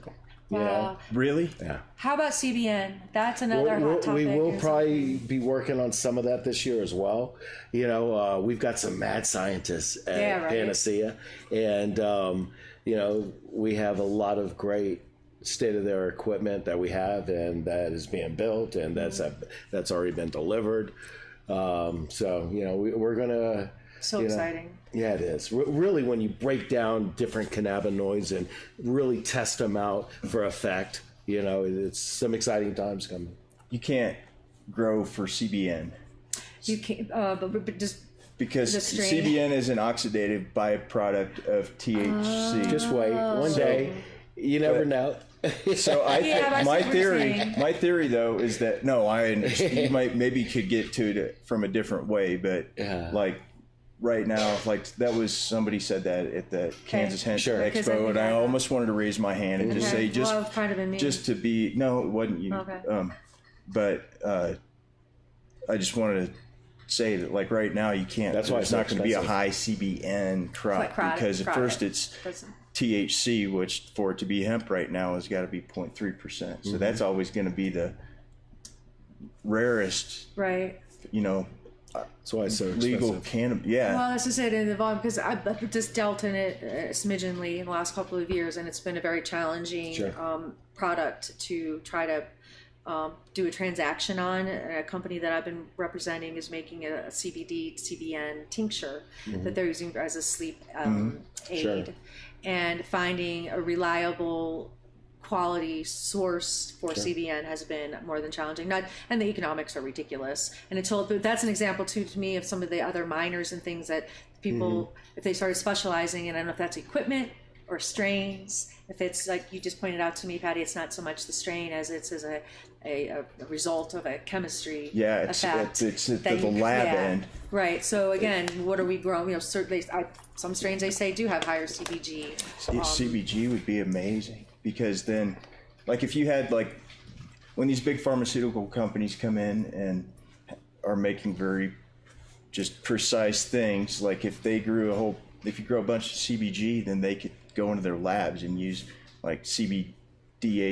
Wow. Really? Yeah. How about CBN? That's another hot topic. We will probably be working on some of that this year as well. We've got some mad scientists at Panacea, and we have a lot of great state-of-the-art equipment that we have, and that is being built, and that's already been delivered. We're gonna. So exciting. Yeah, it is. Really, when you break down different cannabinoids and really test them out for effect, it's some exciting times coming. You can't grow for CBN You can't, but just because The strain? CBN is an oxidative byproduct of THC. Just wait. One day, You never know. So I Yeah, think that's my what we're theory, saying. my theory though is that no, I understand. You maybe could get to it from a different way, but like right now, like that was somebody said that at the Kansas Hemp Because I Expo, think and I I- almost wanted to raise my hand and just Okay. say just Well, it might have been me. just to be no, it wasn't you. Okay. But I just wanted to say that like right now you can't. That's why it's it's not going to be a expensive. high CBN crop because at Product. first it's Doesn't- THC, which for it to be hemp right now has got to be 0.3%. So that's always going to be the rarest, Right. you know, That's why it's so legal expensive. cannabis. Yeah. Well, that's just it in the volume because I've just dealt in it smidgenly in the last couple of years, and it's been a very challenging Sure. product to try to do a transaction on. A company that I've been representing is making a CBD CBN tincture that they're using as a sleep aid, Sure. and finding a reliable quality source for CBN has been more than challenging. And the economics are ridiculous. But that's an example too to me of some of the other minors and things that people, if they started specializing in, I don't know if that's equipment or strains. If it's like you just pointed out to me, Patty, it's not so much the strain as it's as a result of a chemistry effect. It's at the lab end. Right. So again, what are we growing? You know, certainly some strains they say do have higher CBG. CBG would be amazing because then, like, if you had like when these big pharmaceutical companies come in and are making very just precise things, like if you grow a bunch of CBG, then they could go into their labs and use like CBDA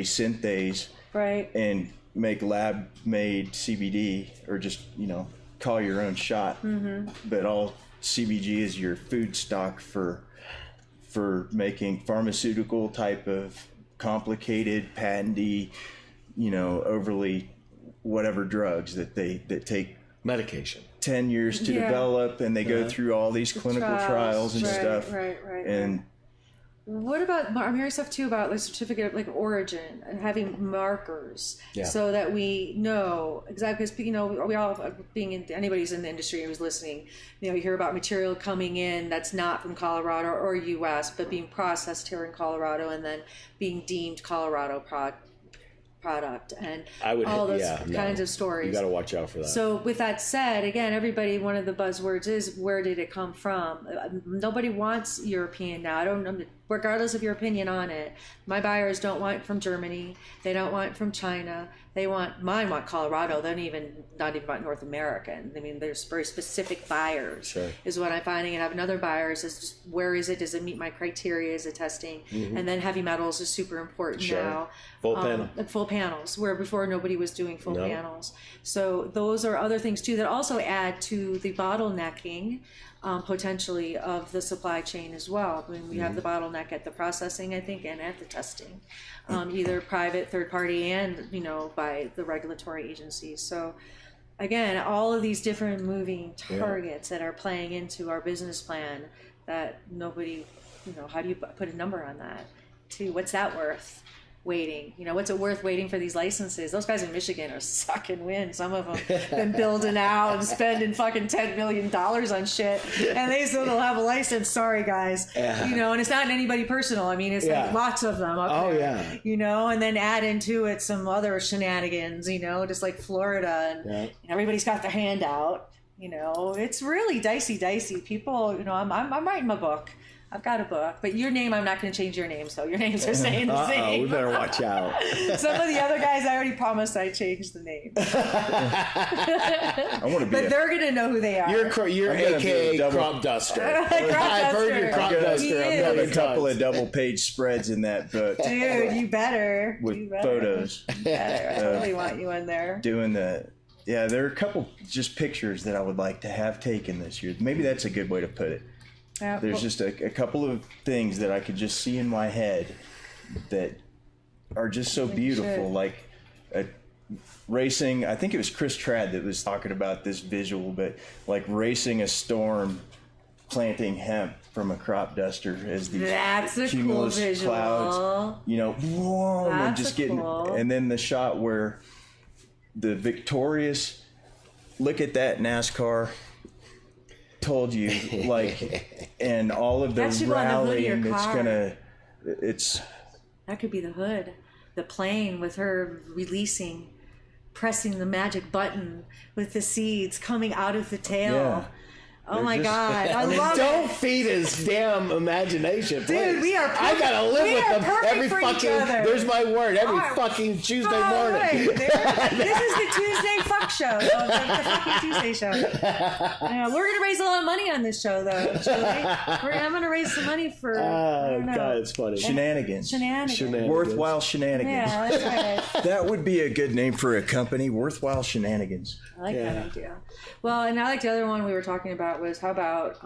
synthase, Right. and make lab-made CBD, or just call your own shot. But all CBG is your food stock for making pharmaceutical type of complicated, patenty, overly whatever drugs that take Medication. 10 years to develop, and they go through all these clinical trials and stuff. Right. And What about, I'm hearing stuff too about like certificate of like origin and having markers so that we know exactly, because we all, anybody's in the industry who's listening, you hear about material coming in that's not from Colorado or US, but being processed here in Colorado and then being deemed Colorado product, and all those kinds of stories. You got to watch out for that. So with that said, again, everybody, one of the buzzwords is, where did it come from? Nobody wants European now. I don't know, regardless of your opinion on it. My buyers don't want it from Germany. They don't want it from China. Mine want Colorado. They not even want North American. I mean, there's very specific buyers is what I'm finding. And I have another buyers is just, where is it? Does it meet my criteria? Is it testing? And then heavy metals is super important now. Full panels, where before nobody was doing full panels. So those are other things too that also add to the bottlenecking potentially of the supply chain as well. I mean, we have the bottleneck at the processing, I think, and at the testing, either private, third party, and by the regulatory agencies. So again, all of these different moving targets that are playing into our business plan that nobody, how do you put a number on that? What's that worth? Waiting, what's it worth waiting for these licenses? Those guys in Michigan are sucking wind. Some of them been building out and spending fucking $10 million on shit, and they still don't have a license. Sorry, guys. And it's not anybody personal. I mean, it's like lots of them up there. And then add into it some other shenanigans. Just like Florida, and everybody's got their hand out. It's really dicey. People, I'm writing my book. I've got a book, but your name, I'm not going to change your name, so your names are staying the same. We better watch out. Some of the other guys, I already promised I'd change the name. I want to be. But they're going to know who they are. You're AKA Crop Duster. I've heard your Crop Duster. I've got a couple of double-page spreads in that book. Dude, you better. With photos. You better. I totally want you in there. Doing the... Yeah, there are a couple just pictures that I would like to have taken this year. Maybe that's a good way to put it. There's just a couple of things that I could just see in my head that are just so beautiful. Like racing, I think it was Chris Trad that was talking about this visual, but like racing a storm, planting hemp from a crop duster as these cumulus clouds, and just getting, and then the shot where the victorious, look at that NASCAR, told you, like, and all of the rallying that's gonna, That could be the hood, the plane with her pressing the magic button with the seeds coming out of the tail. Yeah. Oh my God, I love Don't it. feed his damn imagination, please. Dude, we are I gotta live we with are them perfect every for each fucking. other. There's my word. Every All right. fucking Tuesday All morning. right. This is the Tuesday fuck show, the fucking Tuesday show. We're gonna raise a lot of money on this show, though, Julie. I'm gonna raise some money for. I don't know. God, it's funny. Shenanigans. Shenanigans. Worthwhile shenanigans. Yeah, that's right. That would be a good name for a company. Worthwhile shenanigans. I like that idea. Well, and I like the other one we were talking about was how about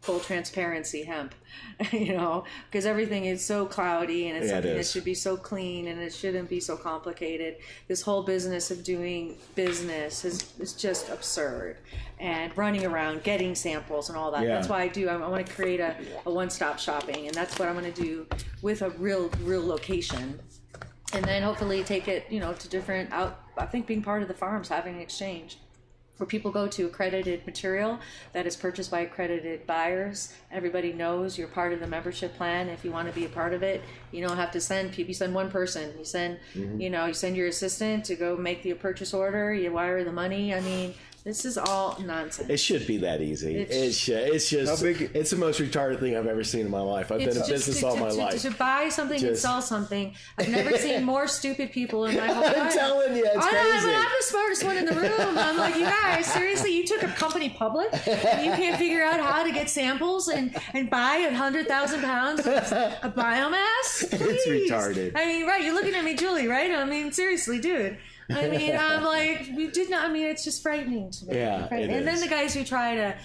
full transparency hemp, because everything is so cloudy and it's something that should be so clean and it shouldn't be so complicated. This whole business of doing business is just absurd, and running around getting samples and all that. That's why I want to create a one-stop shopping, and that's what I'm going to do with a real location. And then hopefully take it, to different I think being part of the farms, having an exchange where people go to accredited material that is purchased by accredited buyers. Everybody knows you're part of the membership plan. If you want to be a part of it, you don't have to send people. You send one person. You send, you send your assistant to go make the purchase order. You wire the money. I mean, this is all nonsense. It should be that easy. It's just, it's the most retarded thing I've ever seen in my life. I've been in business all my life. To buy something and sell something, I've never seen more stupid people in my whole life. I'm telling you, it's crazy. I'm the smartest one in the room. I'm like, you guys, seriously, you took a company public and you can't figure out how to get samples and buy 100,000 pounds of biomass? Please. It's retarded. I mean, right, you're looking at me, Julie, right? I mean, seriously, dude. I mean, I'm like, we did not. I mean, it's just frightening to me. Yeah, it and then is. the guys who try to,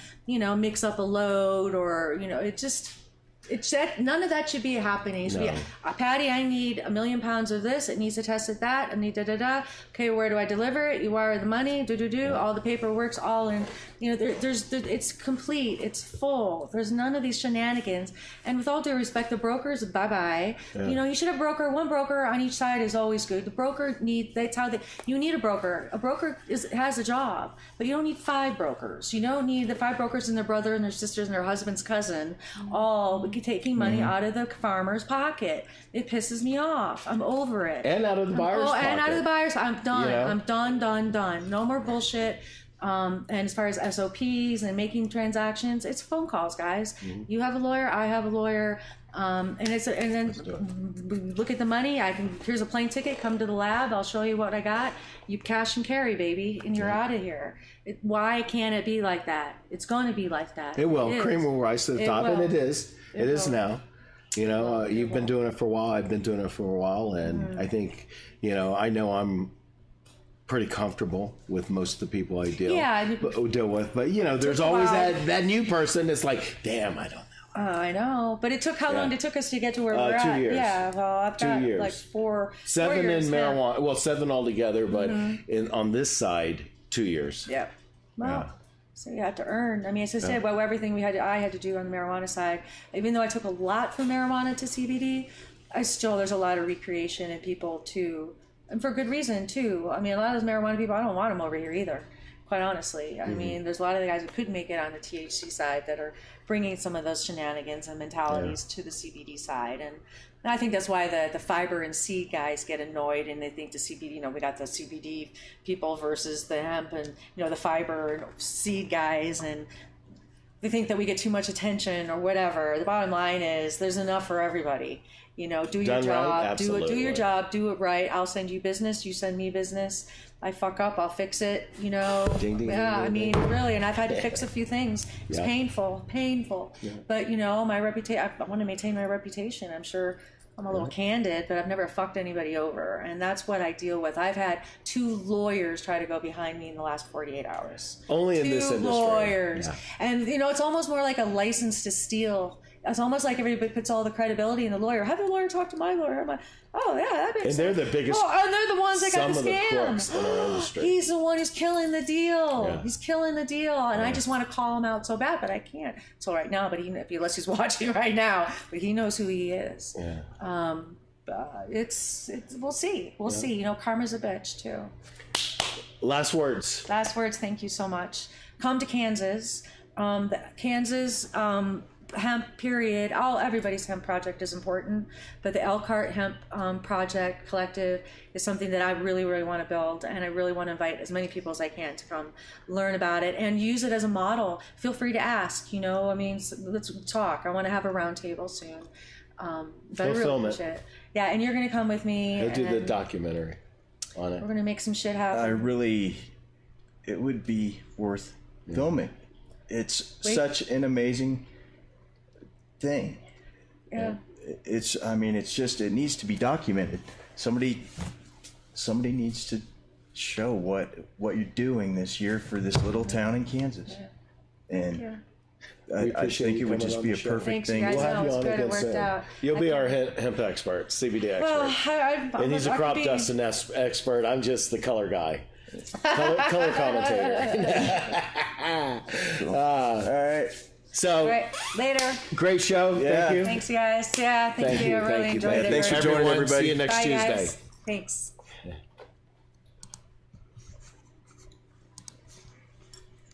mix up a load or, none of that should be happening. It should be, Patty, I need 1 million pounds of this. It needs to test at that. I need da-da-da. Okay, where do I deliver it? You wire the money, do-do-do. All the paperwork's all in. It's complete. It's full. There's none of these shenanigans. And with all due respect, the brokers, bye-bye. Yeah. You should have one broker on each side is always good. The broker you need a broker. A broker has a job, but you don't need 5 brokers. You don't need the 5 brokers and their brother and their sisters and their husband's cousin all taking money out of the farmer's pocket. It pisses me off. I'm over it. And out of the buyer's pocket. And out of the buyer's. I'm done. I'm done. No more bullshit. And as far as SOPs and making transactions, it's phone calls, guys. You have a lawyer, I have a lawyer, and then look at the money. Here's a plane ticket. Come to the lab. I'll show you what I got. You cash and carry, baby, and you're out of here. Why can't it be like that? It's going to be like that. It will. Cream will rise to the top, and it is. It is now. You've been doing it for a while. I've been doing it for a while, and I think, I know I'm pretty comfortable with most of the people I deal with. But there's always that new person that's like, damn, I don't know. Oh, I know. But it took how long it took us to get to where we're 2 at? years. Yeah, well, I've got 2 years. like 4 7 4 years, in marijuana. Well, 7 altogether, but on this side, 2 years. Yeah. Well, so you had to earn. I mean, as I said, everything I had to do on the marijuana side, even though I took a lot from marijuana to CBD, there's a lot of recreation in people too. And for good reason too. I mean, a lot of those marijuana people, I don't want them over here either, quite honestly. I mean, there's a lot of the guys who could make it on the THC side that are bringing some of those shenanigans and mentalities to the CBD side. And I think that's why the fiber and seed guys get annoyed and they think the CBD, we got the CBD people versus the hemp and, the fiber and seed guys, and they think that we get too much attention or whatever. The bottom line is there's enough for everybody. Do your job, right? do your job, do it right. I'll send you business, you send me business. I fuck up, I'll fix it, Ding, ding, ding, ding. Really, and I've had to fix a few things. It's painful. Yeah. But my reputation, I want to maintain my reputation. I'm sure I'm a little candid, but I've never fucked anybody over, and that's what I deal with. I've had 2 lawyers try to go behind me in the last 48 hours. Only in this industry. 2 lawyers. Yeah. And, it's almost more like a license to steal. It's almost like everybody puts all the credibility in the lawyer. Have the lawyer talk to my lawyer. I'm like, oh, yeah, that makes sense. And they're the biggest. Oh, and they're the ones that got the scam. In our industry. He's the one who's killing the deal. Yeah. He's killing the deal. And I just want to call him out so bad, but I can't. So right now, but unless he's watching right now, but he knows who he is. Yeah. It's we'll see. We'll see. Karma's a bitch too. Last words. Thank you so much. Come to Kansas. Kansas hemp period, everybody's hemp project is important, but the Elkhart Hemp Project Collective is something that I really, really want to build, and I really want to invite as many people as I can to come learn about it and use it as a model. Feel free to ask, I mean, let's talk. I want to have a round table soon. But I really Film appreciate it. Yeah, and you're going to come with me. He'll do the documentary on it. We're going to make some shit happen. It would be worth filming. It's such an amazing thing. Yeah. It needs to be documented. Somebody needs to show what you're doing this year for this little town in Kansas. Yeah. And I think it would just be a perfect thing. Thanks, you guys. We'll have you on It again worked soon. out. You'll be our hemp expert, CBD expert. Well, and he's a crop dusting expert. I'm just the color guy. Color commentator. All right. So, All right, later. great show. Yeah. Thank you. Thanks, you guys. Yeah, thank you. I really enjoyed it. Thanks for joining, Everyone, everybody. See you next Bye, Tuesday. guys. Thanks.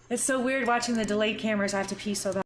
It's so weird watching the delayed cameras. I have to pee so bad.